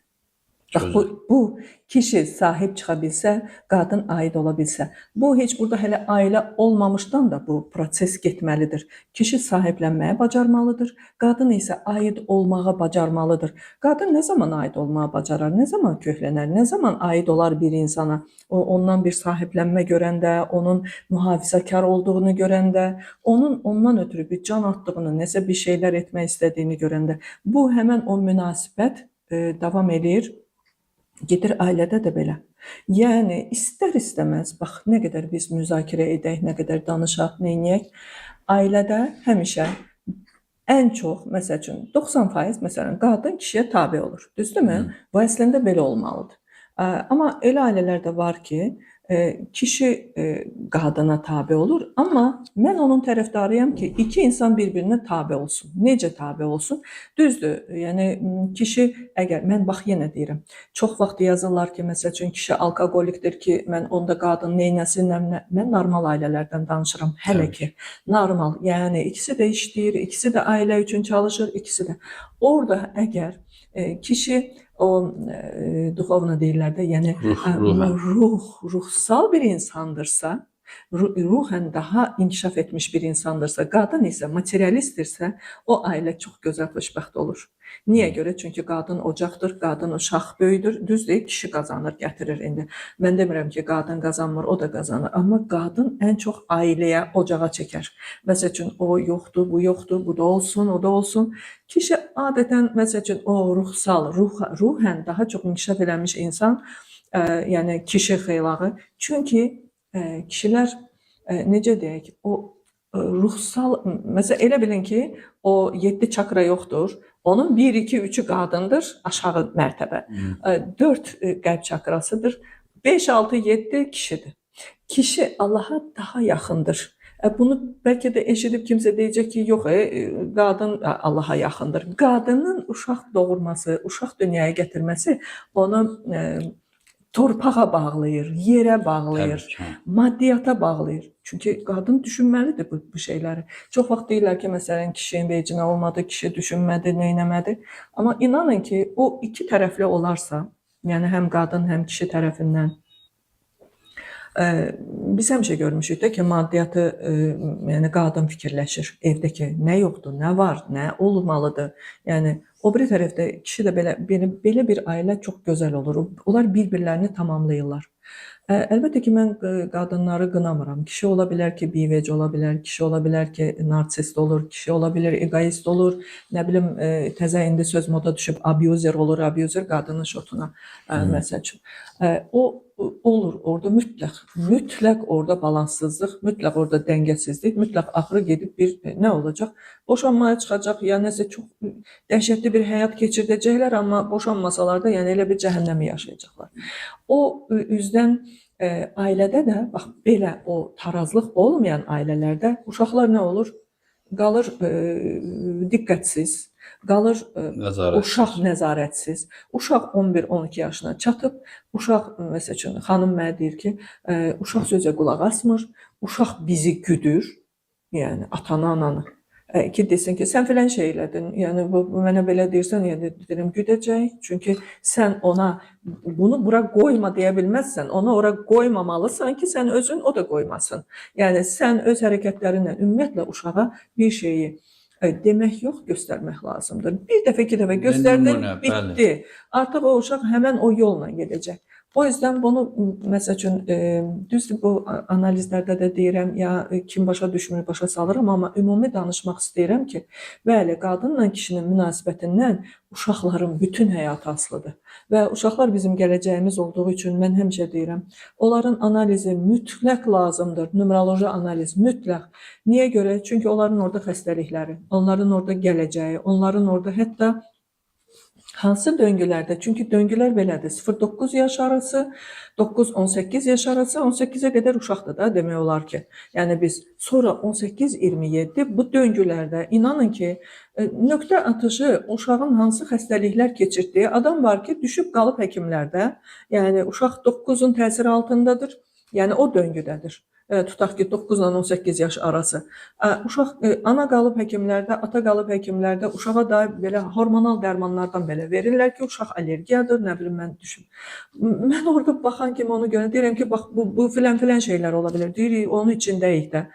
B: Bax bu kişi sahib çıxa bilsə, qadın aid ola bilsə. Bu heç burada hələ ailə olmamışdan da bu proses getməlidir. Kişi sahiblənməyə bacarmalıdır, qadın isə aid olmağa bacarmalıdır. Qadın nə zaman aid olmağa bacarar, nə zaman köklənər, nə zaman aid olar bir insana? O ondan bir sahiblənmə görəndə, onun mühafizəkar olduğunu görəndə, onun ondan ötürü bir can atdığını, nəsə bir şeylər etmək istədiyini görəndə, bu həmin o münasibət davam edir. Gedir ailədə də belə. Yəni istər-istəməz, bax nə qədər biz müzakirə edək, nə qədər danışaq, nə edək, ailədə həmişə ən çox, məsəl üçün 90% məsələn qadın kişiyə tabe olur. Düzdürmü? Bu əslində belə olmalıdır. Amma elə ailələr də var ki, kişi qadına tabe olur, amma mən onun tərəfdarıyam ki, iki insan bir-birinə tabe olsun. Necə tabe olsun? Düzdür, yəni kişi əgər, mən bax yenə deyirəm, çox vaxt yazırlar ki, məsəl üçün kişi alkoqolikdir ki, mən onda qadın neynəsin, mən normal ailələrdən danışıram, hələ ki, normal, yəni ikisi də işləyir, ikisi də ailə üçün çalışır, ikisi də. Orada əgər kişi o duxovna deyirlər də, yəni ruhsal bir insandırsa, ruhən daha inkişaf etmiş bir insandırsa, qadın isə materialistdirsə, o ailə çox gözəl xoşbəxt olur. Niyə görə? Çünki qadın ocaqdır, qadın uşaq böyüdür, düzdür, kişi qazanır, gətirir indi. Mən demirəm ki, qadın qazanmır, o da qazanır, amma qadın ən çox ailəyə, ocağa çəkər. Məsəl üçün, o yoxdur, bu yoxdur, bu da olsun, o da olsun. Kişi adətən, məsəl üçün, o ruhsal, ruhən daha çox inkişaf edilmiş insan, yəni kişi xeylağı. Çünki kişilər, necə deyək, o ruhsal, məsələn, elə bilin ki, o 7 çakra yoxdur. Onun 1, 2, 3-ü qadındır, aşağı mərtəbə. 4 qəlb çakrasıdır, 5, 6, 7 kişidir. Kişi Allaha daha yaxındır. Bunu bəlkə də eşidib kimsə deyəcək ki, yox, qadın Allaha yaxındır. Qadının uşaq doğurması, uşaq dünyaya gətirməsi onu torpağa bağlayır, yerə bağlayır, maddiyata bağlayır. Çünki qadın düşünməlidir bu şeyləri. Çox vaxt deyirlər ki, məsələn, kişinin vecinə olmadı, kişi düşünmədi, neynəmədi. Amma inanın ki, o iki tərəfli olarsa, yəni həm qadın, həm kişi tərəfindən, biz həmişə görmüşük də ki, maddiyatı, yəni qadın fikirləşir evdəki, nə yoxdur, nə var, nə olmalıdır. Yəni o biri tərəfdə kişi də belə bir ailə çox gözəl olur. Onlar bir-birlərini tamamlayırlar. Əlbəttə ki, mən qadınları qınamıram. Kişi ola bilər ki, bivec ola bilər, kişi ola bilər ki, narsist olur, kişi ola bilər egoist olur, nə bilim, təzə indi söz moda düşüb, abuzer olur, abuzer qadının şotuna, məsəl üçün. O olur orada mütləq orada balanssızlıq, mütləq orada dəngəsizlik, mütləq axırı gedib bir nə olacaq? Boşanmaya çıxacaq, ya nəsə çox dəhşətli bir həyat keçirdəcəklər, amma boşanmasalar da yəni elə bir cəhənnəmi yaşayacaqlar. O üzdən ailədə də bax belə o tarazlıq olmayan ailələrdə uşaqlar nə olur? Qalır diqqətsiz, qalır uşaq nəzarətsiz. Uşaq 11-12 yaşına çatıb, uşaq məsəl üçün xanım mənə deyir ki, uşaq sözə qulaq asmır, uşaq bizi güdür, yəni atanı, ananı. Ki desin ki, sən filan şey elədin, yəni mənə belə deyirsən, yəni deyirəm güdəcək. Çünki sən ona bunu bura qoyma deyə bilməzsən, ona ora qoymamalısan ki, sən özün o da qoymasın. Yəni sən öz hərəkətlərinlə ümumiyyətlə uşağa bir şeyi demək yox, göstərmək lazımdır. Bir dəfə, iki dəfə göstərdin, bitdi. Artıq o uşaq həmən o yolla gedəcək. O yüzden bunu məsəl üçün düzdür bu analizlərdə də deyirəm, ya kim başa düşmür, başa salıram, amma ümumi danışmaq istəyirəm ki, bəli, qadınla kişinin münasibətindən uşaqların bütün həyatı asılıdır. Və uşaqlar bizim gələcəyimiz olduğu üçün mən həmişə deyirəm, onların analizi mütləq lazımdır, numeroloji analiz mütləq. Niyə görə? Çünki onların orada xəstəlikləri, onların orada gələcəyi, onların orada hətta hansı döngülərdə? Çünki döngülər belədir. 0-9 yaş arası, 9-18 yaş arası, 18-ə qədər uşaqdır da demək olar ki. Yəni biz sonra 18-27 bu döngülərdə inanın ki, nöqtə atışı uşağın hansı xəstəliklər keçirdiyi adam var ki, düşüb qalıb həkimlərdə. Yəni uşaq 9-un təsiri altındadır. Yəni o döngüdədir. tutaq ki 9 ilə 18 yaş arası. Uşaq ana qalıb həkimlərdə, ata qalıb həkimlərdə uşağa da belə hormonal dərmanlardan belə verirlər ki, uşaq allergiyadır, nə bilim mən düşün. Mən orada baxan kimi onu görürəm, deyirəm ki, bax bu filan şeylər ola bilər. Deyirik, onun içindəyik də.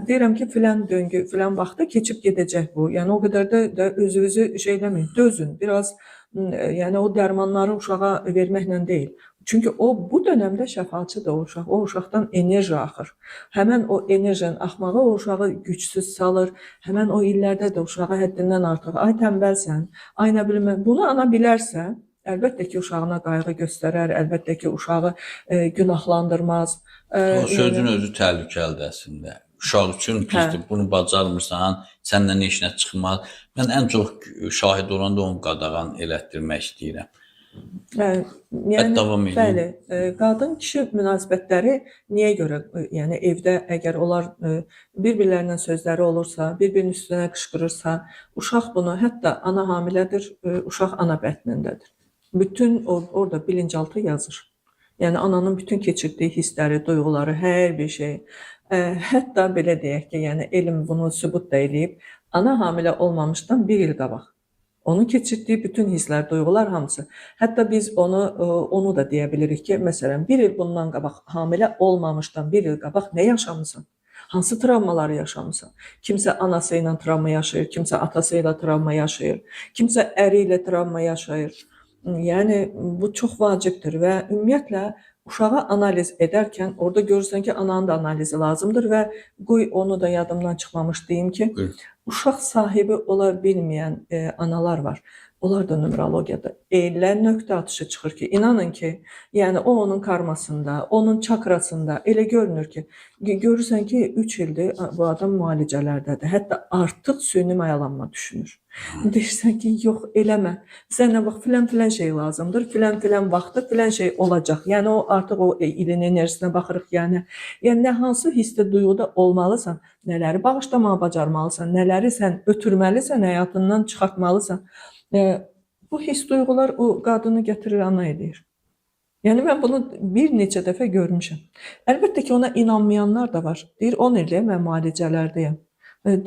B: Deyirəm ki, filan döngü, filan vaxtda keçib gedəcək bu. Yəni o qədər də özünüzü şey eləməyin, dözün. Biraz yəni o dərmanları uşağa verməklə deyil. Çünki o bu dövrdə şəfaçıdır o uşaq. O uşaqdan enerji axır. Həmin o enerjinin axmağı o uşağı gücsüz salır. Həmin o illərdə də uşağa həddindən artıq ay tənbəlsən, ay nə bilim bunu ana bilərsə, əlbəttə ki, uşağına qayğı göstərər, əlbəttə ki, uşağı günahlandırmaz.
A: O sözün özü təhlükəlidir əslində. Uşaq üçün pisdir, bunu bacarmırsan, səndən heç nə çıxmaz. Mən ən çox şahid olanda onu qadağan elətdirmək istəyirəm.
B: Yəni,
A: davam edin.
B: bəli, qadın-kişi münasibətləri niyə görə, yəni evdə əgər onlar bir-birlərinə sözləri olursa, bir-birinin üstünə qışqırırsa, uşaq bunu, hətta ana hamilədir, uşaq ana bətnindədir. Bütün orada bilinçaltı yazır. Yəni ananın bütün keçirdiyi hissləri, duyğuları, hər bir şey. Hətta belə deyək ki, yəni elm bunu sübut da eləyib, ana hamilə olmamışdan 1 il qabaq. Onun keçirdiyi bütün hisslər, duyğular hamısı. Hətta biz onu da deyə bilirik ki, məsələn, 1 il bundan qabaq hamilə olmamışdan 1 il qabaq nə yaşamısan? Hansı travmaları yaşamısan? Kimsə anası ilə travma yaşayır, kimsə atası ilə travma yaşayır, kimsə əri ilə travma yaşayır. Yəni bu çox vacibdir və ümumiyyətlə uşağı analiz edərkən orada görürsən ki, ananın da analizi lazımdır və qoy onu da yadımdan çıxmamış deyim ki, uşaq sahibi ola bilməyən analar var. Onlar da numerologiyada elə nöqtə atışı çıxır ki, inanın ki, yəni o onun karmasında, onun çakrasında elə görünür ki, görürsən ki, 3 ildir bu adam müalicələrdədir. Hətta artıq süni mayalanma düşünür. Deyirsən ki, yox eləmə. Sənə bax filan şey lazımdır, filan vaxtda filan şey olacaq. Yəni o artıq o ilin enerjisinə baxırıq. Yəni nə hansı hissdə duyğuda olmalısan, nələri bağışlamağı bacarmalısan, nələri sən ötürməlisən, həyatından çıxartmalısan. Bu his duyğular o qadını gətirir ana edir. Yəni mən bunu bir neçə dəfə görmüşəm. Əlbəttə ki, ona inanmayanlar da var. Deyir 10 ildir mən müalicələrdəyəm.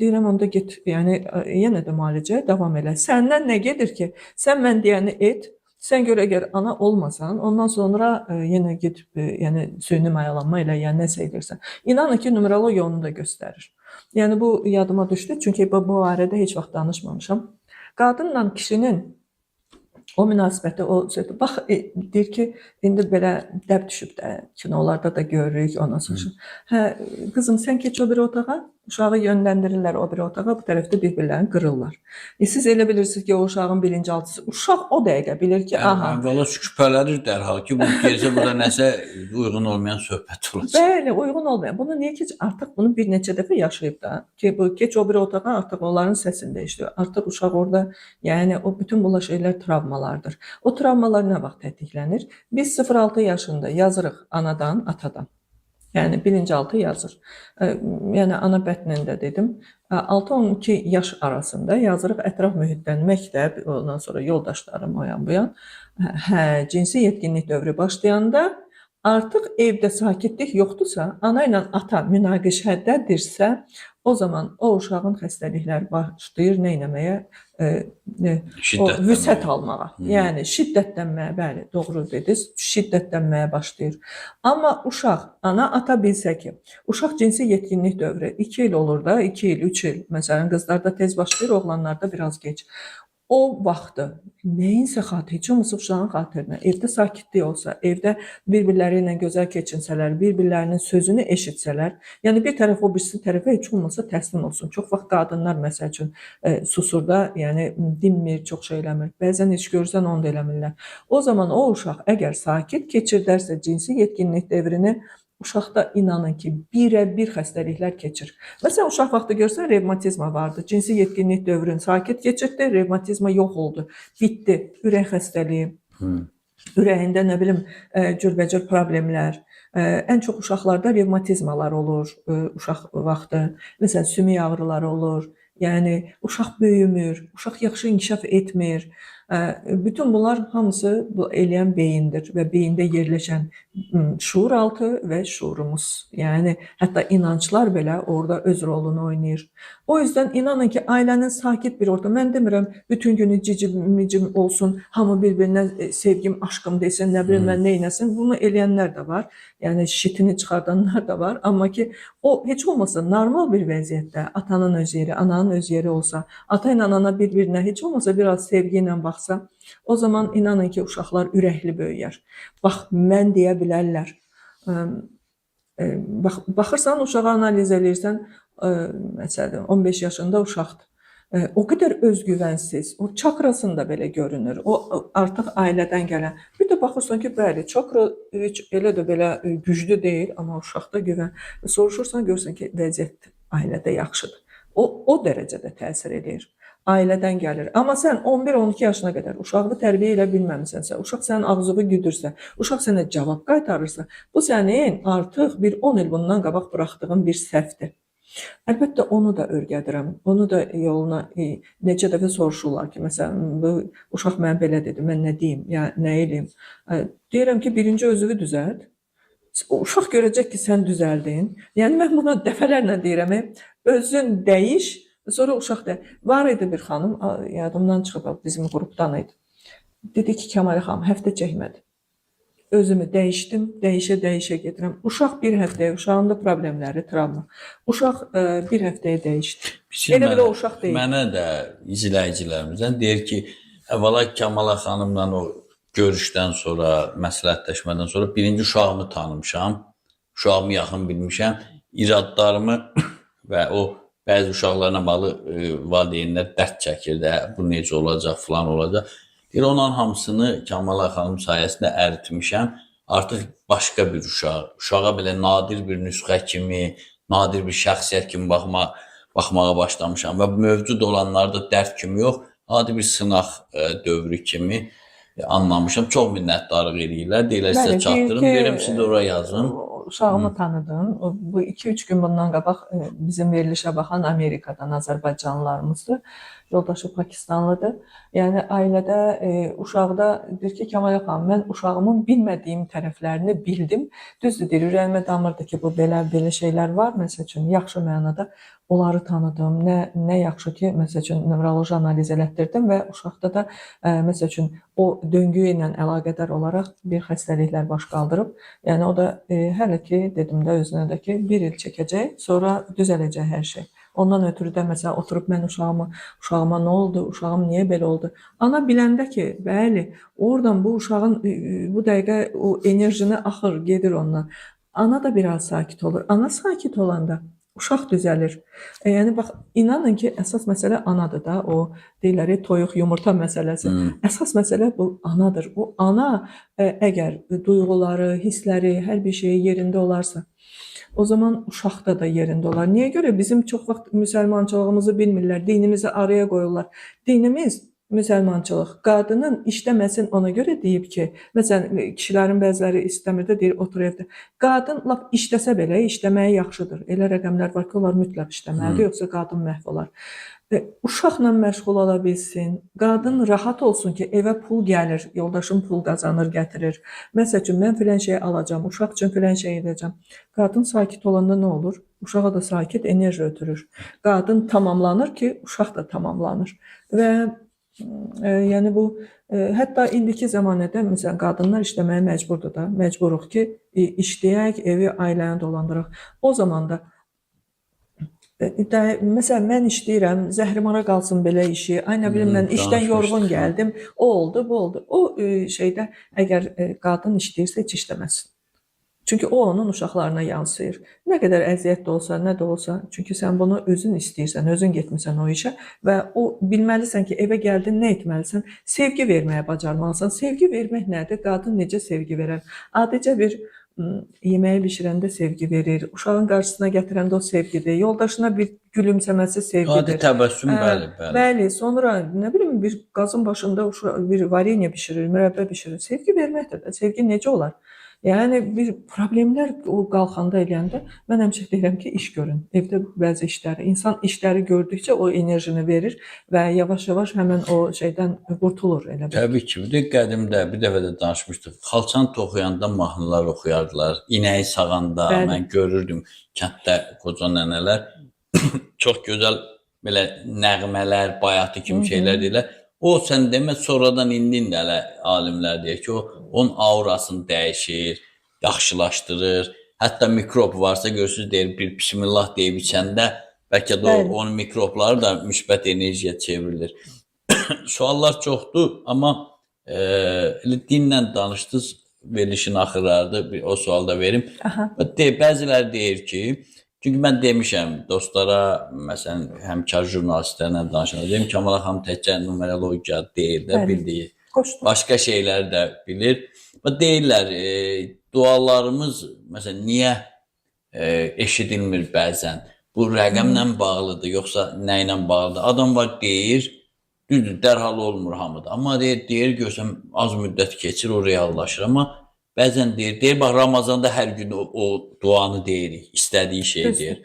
B: Deyirəm onda get, yəni yenə də müalicəyə davam elə. Səndən nə gedir ki? Sən mən deyəni et. Sən görə əgər ana olmasan, ondan sonra yenə get, yəni süni mayalanma elə, yəni nəsə edirsən. İnanın ki, numerologiya onu da göstərir. Yəni bu yadıma düşdü, çünki bu barədə heç vaxt danışmamışam. Qadınla kişinin o münasibəti, o söhbət, bax, deyir ki, indi belə dəb düşüb də, kinolarda da görürük, ondan sonra. Hə, qızım, sən keç o bir otağa, uşağı yönləndirirlər o bir otağa, bu tərəfdə bir-birlərini qırırlar. Siz elə bilirsiniz ki, o uşağın bilinçaltısı, uşaq o dəqiqə bilir ki, aha.
A: Valla şübhələnir dərhal ki, bu gecə burada nəsə uyğun olmayan söhbət olacaq.
B: Bəli, uyğun olmayan. Bunu niyə keç? Artıq bunu bir neçə dəfə yaşayıb da. Ki, bu keç o bir otağa, artıq onların səsində işliyor. Artıq uşaq orada, yəni o bütün bu şeylər travmalardır. O travmalar nə vaxt tətiklənir? Biz 0-6 yaşında yazırıq anadan, atadan. Yəni bilinçaltı yazır. Yəni ana bətnində dedim. 6-12 yaş arasında yazırıq ətraf mühitdən, məktəb, ondan sonra yoldaşlarım o yan bu yan. Hə, cinsi yetkinlik dövrü başlayanda artıq evdə sakitlik yoxdursa, ana ilə ata münaqişədədirsə, o zaman o uşağın xəstəlikləri başlayır nə etməyə? O vüsət almağa. Yəni şiddətlənməyə, bəli, doğru dediniz, şiddətlənməyə başlayır. Amma uşaq, ana ata bilsə ki, uşaq cinsi yetkinlik dövrü 2 il olur da, 2 il, 3 il, məsələn, qızlarda tez başlayır, oğlanlarda biraz geç. O vaxtı nəyinsə xatir, heç olmasa uşağın xatirinə, evdə sakitlik olsa, evdə bir-birləri ilə gözəl keçinsələr, bir-birlərinin sözünü eşitsələr, yəni bir tərəf o birisi tərəfə heç olmasa təslim olsun. Çox vaxt qadınlar məsəl üçün susur da, yəni dinmir, çox şey eləmir. Bəzən heç görürsən onu da eləmirlər. O zaman o uşaq əgər sakit keçirdərsə cinsi yetkinlik dövrünü, uşaqda inanın ki, birə-bir xəstəliklər keçir. Məsələn, uşaq vaxtı görsən, revmatizma vardı. Cinsi yetkinlik dövrünü sakit keçirdi, revmatizma yox oldu, bitdi. Ürək xəstəliyi, ürəyində nə bilim, cürbəcür problemlər. Ən çox uşaqlarda revmatizmalar olur uşaq vaxtı. Məsələn, sümük ağrıları olur. Yəni, uşaq böyümür, uşaq yaxşı inkişaf etmir. Bütün bunlar hamısı bu eləyən beyindir və beyində yerləşən şuur altı və şuurumuz. Yəni hətta inanclar belə orada öz rolunu oynayır. O yüzden inanın ki ailənin sakit bir ortam. Mən demirəm bütün günü cicim olsun, hamı bir-birinə sevgim, aşkım desin, nə bilim mən neynəsin. Bunu eləyənlər də var. Yəni şitini çıxardanlar da var. Amma ki o heç olmasa normal bir vəziyyətdə atanın öz yeri, ananın öz yeri olsa, ata ilə ana bir-birinə heç olmasa biraz sevgi ilə baxsa, o zaman inanın ki uşaqlar ürəkli böyüyər. Bax, mən deyə bilərlər. Baxırsan uşağı analiz edirsən, məsələn 15 yaşında uşaqdır. O qədər özgüvənsiz, o çakrasında da belə görünür. O artıq ailədən gələn. Bir də baxırsan ki, bəli, çakra heç elə də belə güclü deyil, amma uşaqda güvən. Soruşursan görürsən ki, vəziyyət ailədə yaxşıdır. O dərəcədə təsir edir. Ailədən gəlir. Amma sən 11-12 yaşına qədər uşağı tərbiyə elə bilməmisənsə, uşaq sənin ağzını güdürsə, uşaq sənə cavab qaytarırsa, bu sənin artıq bir 10 il bundan qabaq buraxdığın bir səhvdir. Əlbəttə onu da öyrədirəm. Onu da yoluna neçə dəfə soruşurlar ki, məsələn, bu uşaq mənə belə dedi, mən nə deyim, ya nə eləyim? Deyirəm ki, birinci özünü düzəlt. Uşaq görəcək ki, sən düzəldin. Yəni mən buna dəfələrlə deyirəm, özün dəyiş, sonra uşaq da var idi bir xanım, yadımdan çıxıb bizim qrupdan idi. Dedi ki, Kəmalə xanım, həftə çəkmədi. Özümü dəyişdim, dəyişə gedirəm. Uşaq bir həftəyə, uşağın da problemləri, travma. Uşaq bir həftəyə dəyişdi. Elə belə o uşaq deyil.
A: Mənə də izləyicilərimizdən deyir ki, əvvəla Kəmalə xanımla o görüşdən sonra, məsləhətləşmədən sonra birinci uşağımı tanımışam, uşağımı yaxın bilmişəm, iradlarımı və o bəzi uşaqlarla bağlı valideynlər dərd çəkir də, bu necə olacaq, filan olacaq. Deyir, onların hamısını Kəmalə xanım sayəsində əritmişəm. Artıq başqa bir uşağa belə nadir bir nüsxə kimi, nadir bir şəxsiyyət kimi baxmağa başlamışam. Və mövcud olanları da dərd kimi yox, adi bir sınaq dövrü kimi anlamışam. Çox minnətdarlıq eləyirlər. Deyirlər, sizə çatdırım, deyirəm, siz də oraya yazın.
B: Uşağımı tanıdım. Bu 2-3 gün bundan qabaq bizim verilişə baxan Amerikadan Azərbaycanlılarımızdır. Yoldaşı Pakistanlıdır. Yəni ailədə, uşaqda deyir ki, Kəmalə xanım, mən uşağımın bilmədiyim tərəflərini bildim. Düzdür, deyir, ürəyimə damırdı ki, bu belə şeylər var. Məsəl üçün, yaxşı mənada onları tanıdım. Nə yaxşı ki, məsəl üçün, nevroloji analiz elətdirdim və uşaqda da, məsəl üçün, o döngü ilə əlaqədar olaraq bir xəstəliklər baş qaldırıb. Yəni o da hələ ki, dedim də özünə də ki, 1 il çəkəcək, sonra düzələcək hər şey. Ondan ötürü də məsələn oturub mən uşağıma nə oldu, uşağım niyə belə oldu? Ana biləndə ki, bəli, oradan bu uşağın bu dəqiqə o enerjini axır, gedir ondan. Ana da biraz sakit olur. Ana sakit olanda uşaq düzəlir. Yəni bax, inanın ki, əsas məsələ anadır da, o deyirlər, toyuq yumurta məsələsi. Əsas məsələ bu anadır. O ana əgər duyğuları, hissləri, hər bir şeyi yerində olarsa, o zaman uşaqda da yerində olar. Niyə görə? Bizim çox vaxt müsəlmançılığımızı bilmirlər, dinimizi araya qoyurlar. Dinimiz müsəlmançılıq, qadının işləməsin ona görə deyib ki, məsələn, kişilərin bəziləri istəmir də deyir, otur evdə. Qadın lap işləsə belə, işləməyi yaxşıdır. Elə rəqəmlər var ki, onlar mütləq işləməlidir, yoxsa qadın məhv olar. Uşaqla məşğul ola bilsin, qadın rahat olsun ki, evə pul gəlir, yoldaşım pul qazanır, gətirir. Məsəl üçün, mən filan şey alacağım, uşaq üçün filan şey edəcəm. Qadın sakit olanda nə olur? Uşağa da sakit enerji ötürür. Qadın tamamlanır ki, uşaq da tamamlanır. Və yəni bu, hətta indiki zəmanədə, məsələn, qadınlar işləməyə məcburdur da, məcburuq ki, işləyək, evi, ailəni dolandıraq. O zaman da məsələn, mən işləyirəm, zəhrimara qalsın belə işi, ay nə bilim, mən işdən yorğun gəldim, o oldu, bu oldu. O şeydə, əgər qadın işləyirsə, heç işləməsin. Çünki o onun uşaqlarına yansıyır. Nə qədər əziyyət də olsa, nə də olsa, çünki sən bunu özün istəyirsən, özün getmirsən o işə və o bilməlisən ki, evə gəldin, nə etməlisən? Sevgi verməyə bacarmalısan. Sevgi vermək nədir? Qadın necə sevgi verər? Adicə bir yeməyi bişirəndə sevgi verir, uşağın qarşısına gətirəndə o sevgidir, yoldaşına bir gülümsəməsi sevgidir.
A: Adi təbəssüm, bəli.
B: Bəli, sonra nə bilim bir qazın başında bir varenье bişirir, mürəbbə bişirir. Sevgi verməkdir də. Sevgi necə olar? Yəni bir problemlər o qalxanda eləyəndə mən həmişə deyirəm ki, iş görün. Evdə bəzi işləri, insan işləri gördükcə o enerjini verir və yavaş-yavaş həmin o şeydən qurtulur elə bil.
A: Təbii ki, bir də qədimdə bir dəfə də danışmışdıq. Xalçanı toxuyanda mahnılar oxuyardılar. İnəyi sağanda
B: Bəli.
A: mən görürdüm kənddə qoca nənələr çox gözəl belə nəğmələr, bayatı kimi şeylər deyirlər. O sən demə sonradan indi hələ alimlər deyir ki, onun aurasını dəyişir, yaxşılaşdırır. Hətta mikrob varsa görürsüz deyir bir bismillah deyib içəndə bəlkə də
B: Bəli.
A: onun mikrobları da müsbət enerjiyə çevrilir. Suallar çoxdur, amma elə dinlə danışdınız, verilişin axırlarında bir o sual da verim.
B: Aha.
A: Bəziləri deyir ki, çünki mən demişəm dostlara, məsələn, həmkar jurnalistlərlə danışanda deyim ki, Kamala xanım təkcə numerologiya deyil də
B: Bəli.
A: bildiyi.
B: Qoşdu.
A: Başqa şeyləri də bilir. Və deyirlər, dualarımız məsələn niyə eşidilmir bəzən? Bu rəqəmlə bağlıdır, yoxsa nə ilə bağlıdır? Adam var deyir, düzdür, dərhal olmur hamıda. Amma deyir görsəm az müddət keçir, o reallaşır. Amma bəzən deyir, bax Ramazanda hər gün o duanı deyirik, istədiyi şeyi deyir.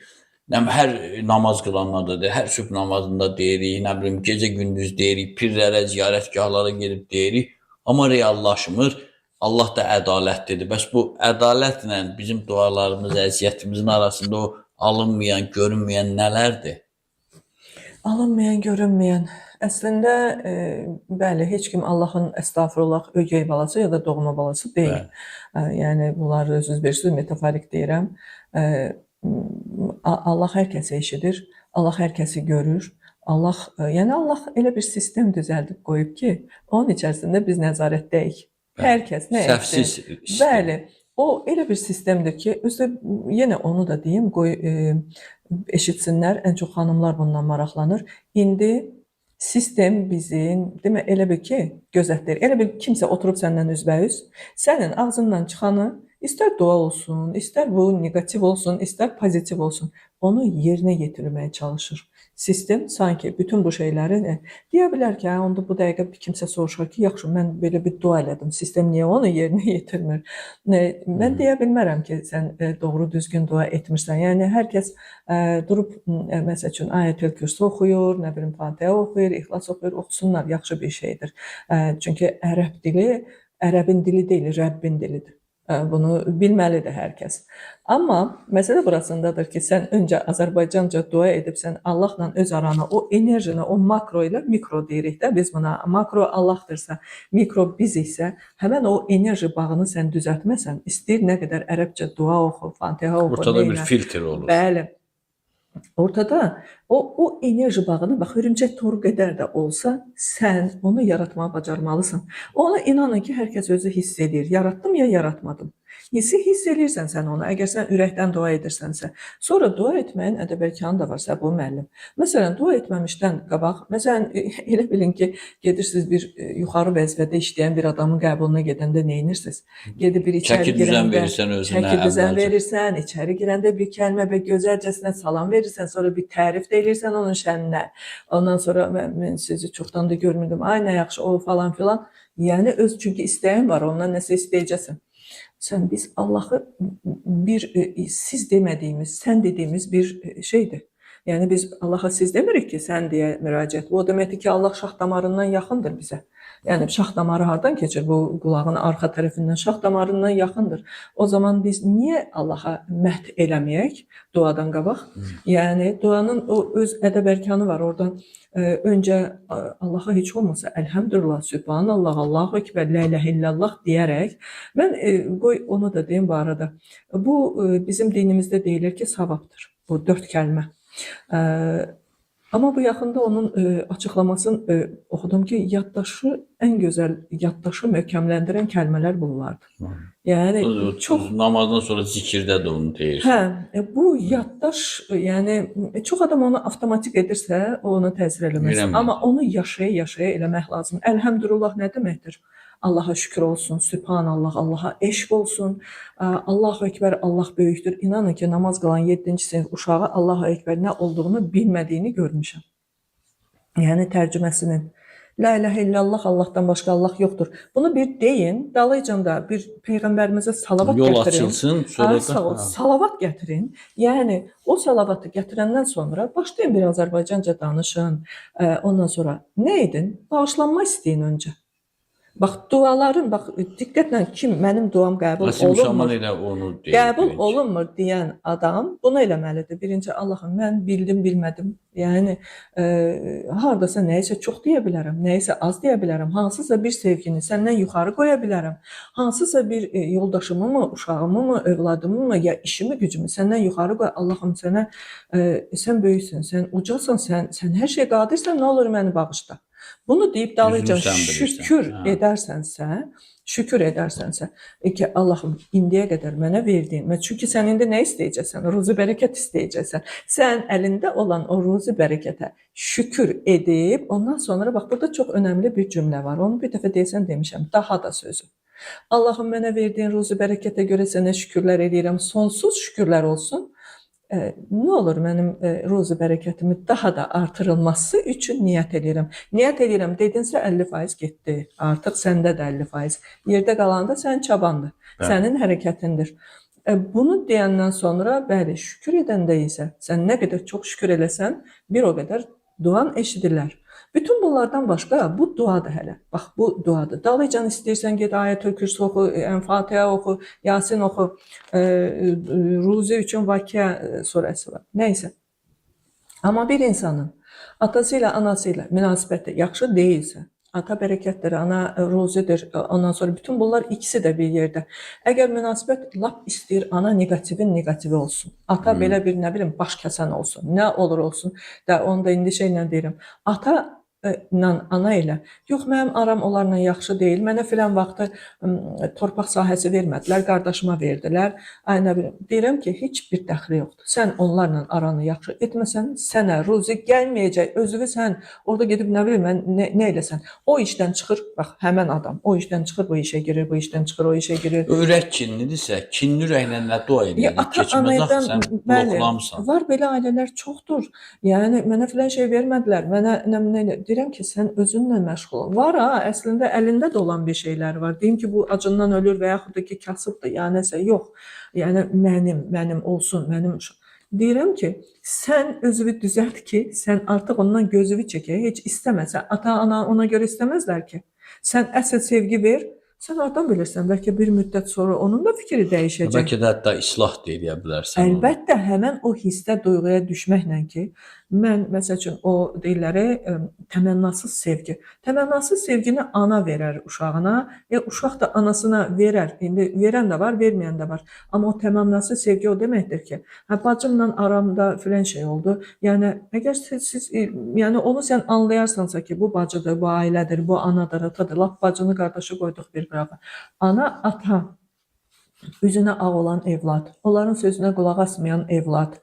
A: Hər namaz qılanlarda deyir, hər sübh namazında deyirik, nə bilim gecə gündüz deyirik, pirlərə, ziyarətgahlara gedib deyirik. Amma reallaşmır. Allah da ədalətlidir. Bəs bu ədalətlə bizim dualarımız, əziyyətimizin arasında o alınmayan, görünməyən nələrdir?
B: Alınmayan, görünməyən. Əslində, bəli, heç kim Allahın əstəğfurullah ögey balası ya da doğma balası deyil. Yəni bunları özünüz bilirsiniz, metaforik deyirəm. Allah hər kəsi eşidir, Allah hər kəsi görür. Yəni Allah elə bir sistem düzəldib qoyub ki, onun içərisində biz nəzarətdəyik. Hər kəs nə etsin?
A: Səhvsiz.
B: Bəli. O elə bir sistemdir ki, özdə yenə onu da deyim, qoy eşitsinlər, ən çox xanımlar bundan maraqlanır. İndi sistem bizim, demə elə bil ki, gözətdir. Elə bil kimsə oturub səndən üzbəüz, sənin ağzından çıxanı istər dua olsun, istər bu negativ olsun, istər pozitiv olsun, onu yerinə yetirməyə çalışır. Sistem sanki bütün bu şeyləri deyə bilər ki, onda bu dəqiqə kimsə soruşar ki, yaxşı, mən belə bir dua elədim, sistem niyə onu yerinə yetirmir? Mən deyə bilmərəm ki, sən doğru düzgün dua etmirsən. Yəni hər kəs durub məsəl üçün Ayətül Kürsü oxuyur, nə bilim Fatihə oxuyur, İxlas oxuyur, oxusunlar, yaxşı bir şeydir. Çünki ərəb dili ərəbin dili deyil, Rəbbin dilidir. Bunu bilməlidir hər kəs. Amma məsələ burasındadır ki, sən öncə Azərbaycanca dua edibsən, Allahla öz arana, o enerjini, o makro ilə mikro deyirik də biz buna. Makro Allahdırsa, mikro biz isə, həmən o enerji bağını sən düzəltməsən, istəyir nə qədər ərəbcə dua oxu, Fatihə oxu.
A: Ortada bir filtr olur.
B: Bəli. Ortada o enerji bağını, bax, hörümçək toru qədər də olsa, sən onu yaratmağı bacarmalısan. Ona inanın ki, hər kəs özü hiss edir. Yaratdım ya yaratmadım. Hiss edirsən sən onu, əgər sən ürəkdən dua edirsənsə. Sonra dua etməyin ədəbərkanı da var, Səbu müəllim. Məsələn, dua etməmişdən qabaq, məsələn, elə bilin ki, gedirsiniz bir yuxarı vəzifədə işləyən bir adamın qəbuluna gedəndə nə edirsiniz? Gedib bir içəri girəndə, çəki düzən verirsən, içəri girəndə bir kəlmə və gözəlcəsinə salam verirsən, sonra bir tərif də edirsən onun şəninə. Ondan sonra mən sizi çoxdan da görmürdüm, ay nə yaxşı o falan filan. Yəni öz çünki istəyin var, ondan nəsə istəyəcəksən. Biz Allahı bir siz demədiyimiz, sən dediyimiz bir şeydir. Yəni biz Allaha siz demirik ki, sən deyə müraciət. Bu o deməkdir ki, Allah şax damarından yaxındır bizə. Yəni şax damarı hardan keçir? Bu qulağın arxa tərəfindən şax damarından yaxındır. O zaman biz niyə Allaha məhd eləməyək duadan qabaq? Yəni duanın o öz ədəb-ərkanı var. Oradan öncə Allaha heç olmasa Elhamdülillah, Sübhanallah, Allahu Ekber, La ilahe illallah deyərək, mən qoy onu da deyim bu arada. Bu bizim dinimizdə deyilir ki, savabdır. Bu 4 kəlmə. Amma bu yaxında onun açıqlamasını oxudum ki, yaddaşı, ən gözəl yaddaşı möhkəmləndirən kəlmələr bunlardır. Yəni
A: çox namazdan sonra zikirdə də onu deyir.
B: Hə, bu yaddaş, yəni çox adam onu avtomatik edirsə, o ona təsir eləməz. Amma onu yaşaya-yaşaya eləmək lazım. Elhamdülillah nə deməkdir? Allaha şükür olsun, Sübhanallah, Allaha eşq olsun, Allahu Ekber, Allah böyükdür. İnanın ki, namaz qılan 7-ci sinif uşağı Allahu Ekber nə olduğunu bilmədiyini görmüşəm. Yəni tərcüməsinin. La ilahe illallah, Allahdan başqa Allah yoxdur. Bunu bir deyin, dalıcan da bir peyğəmbərimizə salavat
A: Yol
B: gətirin.
A: açılsın,
B: Ay,
A: sonra
B: sağ ol,
A: da
B: salavat gətirin. Yəni o salavatı gətirəndən sonra başlayın bir Azərbaycanca danışın. Ondan sonra nə edin? Bağışlanma istəyin öncə. Bax duaların, bax diqqətlə kim mənim duam qəbul
A: Asim Müsəlman
B: olunmur,
A: elə onu deyir.
B: qəbul
A: birinci.
B: olunmur deyən adam bunu eləməlidir. Birinci Allahım mən bildim, bilmədim. Yəni hardasa nəyisə çox deyə bilərəm, nəyisə az deyə bilərəm. Hansısa bir sevgini səndən yuxarı qoya bilərəm. Hansısa bir yoldaşımı mı, uşağımı mı, övladımı mı, ya işimi, gücümü səndən yuxarı qoy. Allahım sənə sən böyüksən, sən ucasan, sən hər şey qadirsən, nə olur məni bağışla. Bunu deyib dalıcan
A: Üzünü sən bilirsən.
B: şükür
A: Ha.
B: edərsənsə ki Allahım indiyə qədər mənə verdiyin, çünki sən indi nə istəyəcəksən? Ruzi bərəkət istəyəcəksən. Sən əlində olan o ruzi bərəkətə şükür edib, ondan sonra bax burada çox önəmli bir cümlə var. Onu bir dəfə deyəsən demişəm, daha da sözü. Allahım mənə verdiyin ruzi bərəkətə görə sənə şükürlər edirəm. Sonsuz şükürlər olsun. Nə olur mənim ruzi bərəkətimi daha da artırılması üçün niyyət edirəm. Niyyət edirəm dedinsə 50% getdi. Artıq səndə də 50%. Yerdə qalanda sənin çabandır.
A: Bəli.
B: Sənin hərəkətindir. Bunu deyəndən sonra bəli, şükür edəndə isə sən nə qədər çox şükür eləsən, bir o qədər duan eşidilər. Bütün bunlardan başqa bu duadır hələ. Bax bu duadır. Dalıcan istəyirsən get Ayətül Kürsü oxu, Fatihə oxu, Yasin oxu, Ruzi üçün Vaqiə surəsi var. Nəysə. Amma bir insanın atası ilə anası ilə münasibəti yaxşı deyilsə, ata bərəkətdir, ana ruzidir, ondan sonra bütün bunlar ikisi də bir yerdə. Əgər münasibət lap istəyir, ana negativin negativi olsun. Ata belə bir nə bilim baş kəsən olsun. Nə olur olsun. Da onu da indi şeylə deyirəm. Ata ana ilə. Yox, mənim aram onlarla yaxşı deyil. Mənə filan vaxtı torpaq sahəsi vermədilər, qardaşıma verdilər. Ay nə bilim. Deyirəm ki, heç bir dəxli yoxdur. Sən onlarla aranı yaxşı etməsən, sənə ruzi gəlməyəcək. Özünü sən orada gedib nə bilim mən nə eləsən. O işdən çıxır, bax həmin adam. O işdən çıxır, bu işə girir, bu işdən çıxır, o işə girir.
A: Ürək kinlidirsə, kinli ürəklə nə dua
B: Ya
A: edir?
B: ata
A: Keçməz axı,
B: anadan
A: sən
B: bəli,
A: bloklamısan.
B: var belə ailələr çoxdur. Yəni mənə filan şey vermədilər. Mənə nə deyirəm ki, sən özünlə məşğul ol. Var ha, əslində əlində də olan bir şeylər var. Deyim ki, bu acından ölür və yaxud da ki, kasıbdır, ya nəsə yox. Yəni mənim olsun, mənim deyirəm ki, sən özünü düzəlt ki, sən artıq ondan gözünü çəkə, heç istəməsə, ata ana ona görə istəməzlər ki. Sən əsl sevgi ver. Sən oradan bilirsən, bəlkə bir müddət sonra onun da fikri dəyişəcək.
A: Bəlkə də hətta islah da edə bilərsən.
B: Əlbəttə, həmən o hissdə, duyğuya düşməklə ki, mən məsəl üçün o deyirləri təmənnasız sevgi. Təmənnasız sevgini ana verər uşağına, uşaq da anasına verər. İndi verən də var, verməyən də var. Amma o təmənnasız sevgi o deməkdir ki, bacımla aramda filan şey oldu. Yəni əgər siz yəni onu sən anlayarsansa ki, bu bacıdır, bu ailədir, bu anadır, atadır, lap bacını, qardaşı qoyduq bir qırağa. Ana, ata, üzünə ağ olan evlad, onların sözünə qulaq asmayan evlad,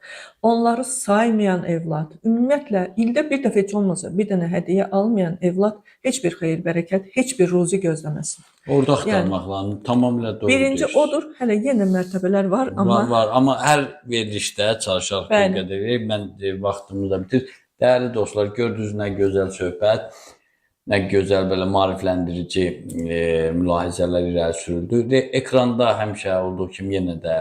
B: onları saymayan evlad, ümumiyyətlə ildə bir dəfə heç olmasa bir dənə hədiyyə almayan evlad heç bir xeyir, bərəkət, heç bir ruzi gözləməsin.
A: Orada axtarmaqla tamamilə doğru.
B: Birinci odur, hələ yenə mərtəbələr var, amma
A: var, amma hər verilişdə çalışaq bir qədər. Mən vaxtımızı da bitir. Dəyərli dostlar, gördünüz nə gözəl söhbət. Nə gözəl belə maarifləndirici mülahizələr irəli sürüldü. Ekranda həmişə olduğu kimi yenə də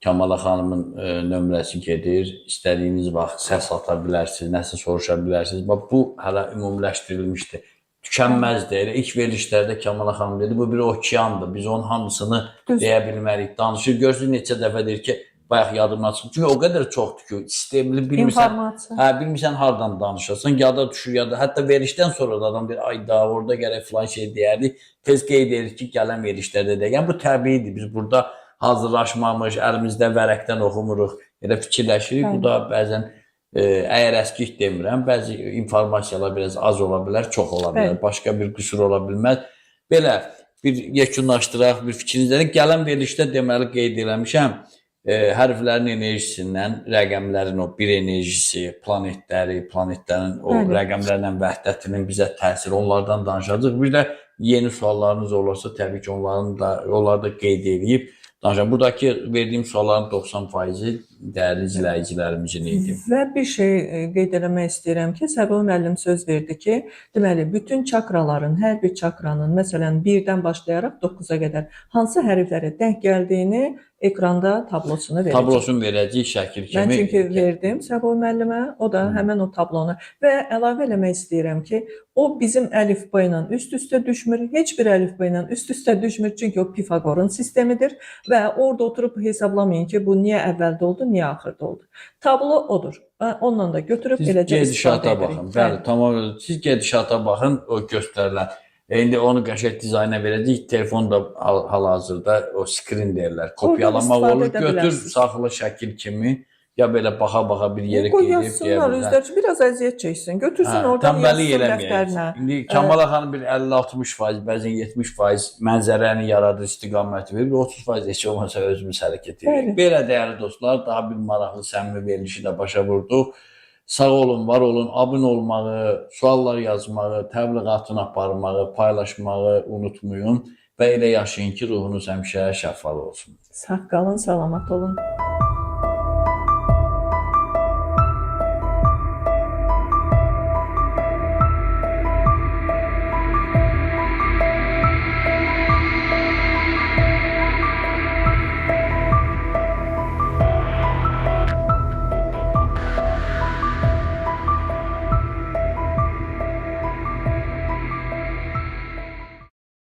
A: Kamala xanımın nömrəsi gedir. İstədiyiniz vaxt səs ata bilərsiniz, nəsə soruşa bilərsiniz. Bax, bu hələ ümumiləşdirilmişdir. Tükənməzdir. İlk verilişlərdə Kamala xanım dedi, bu bir okeandır. Biz onun hamısını deyə bilmərik. Danışır, görürsünüz neçə dəfə deyir ki, bayaq yadımdan çıxır. Çünki o qədər çoxdur ki, sistemli bilmirsən, bilmirsən hardan danışasan, yada düşür, yada. Hətta verilişdən sonra da adam deyir, ay da orada gərək filan şey deyərdik. Tez qeyd edir ki, gələn verilişlərdə deyək. Yəni bu təbiidir. Biz burada hazırlaşmamış, əlimizdə vərəqdən oxumuruq, elə fikirləşirik. Bu da bəzən əgər əskik demirəm, bəzi informasiyalar biraz az ola bilər, çox ola bilər, başqa bir qüsur ola bilməz. Belə bir yekunlaşdıraq, bir fikrinizdən gələn verilişdə deməli qeyd eləmişəm. Hərflərin enerjisindən rəqəmlərin o bir enerjisi, planetlərin o rəqəmlərlə vəhdətinin bizə təsiri, onlardan danışacağıq. Bir də yeni suallarınız olursa, təbii ki, onları da qeyd edib danışacağıq. Buradakı verdiyim sualların 90%-i dəyərli izləyicilərimizin idi.
B: Və bir şey qeyd eləmək istəyirəm ki, Səbuhi müəllim söz verdi ki, deməli bütün çakraların, hər bir çakranın, məsələn 1-dən başlayaraq 9-a qədər hansı hərflərə denk gəldiyini ekranda tablosunu verəcək.
A: Tablosunu verəcək şəkil kimi.
B: Mən çünki verdim Səbuhi müəllimə, o da həmin o tablonu və əlavə eləmək istəyirəm ki, o bizim əlifba ilə üst-üstə düşmür, heç bir əlifba ilə üst-üstə düşmür, çünki o Pifaqorun sistemidir və orada oturub hesablamayın ki, bu niyə əvvəldə oldu, niyə axırda oldu. Tablo odur. Onunla da götürüb
A: Siz
B: eləcə
A: gedişata baxın. Bəli, tamam. Siz gedişata baxın, o göstərilən. İndi onu qəşəng dizayna verəcək. Telefon da hal-hazırda o skrin deyirlər. Kopyalamaq olur. Götür, saxla şəkil kimi. Ya belə baxa-baxa bir yerə
B: qeydib
A: deyə
B: bilərlər. Biraz əziyyət çəksin. Götürsün oradan yazsın dəftərinə.
A: İndi Kamala xanım bir 50-60%, bəzən 70% mənzərəni yaradır, istiqaməti verir. 30% heç olmasa özümüz hərəkət edirik. Belə dəyərli dostlar, daha bir maraqlı səmimi verilişi də başa vurduq. Sağ olun, var olun, abunə olmağı, suallar yazmağı, təbliğatını aparmağı, paylaşmağı unutmayın və elə yaşayın ki, ruhunuz həmişə şəfalı olsun.
B: Sağ qalın, salamat olun.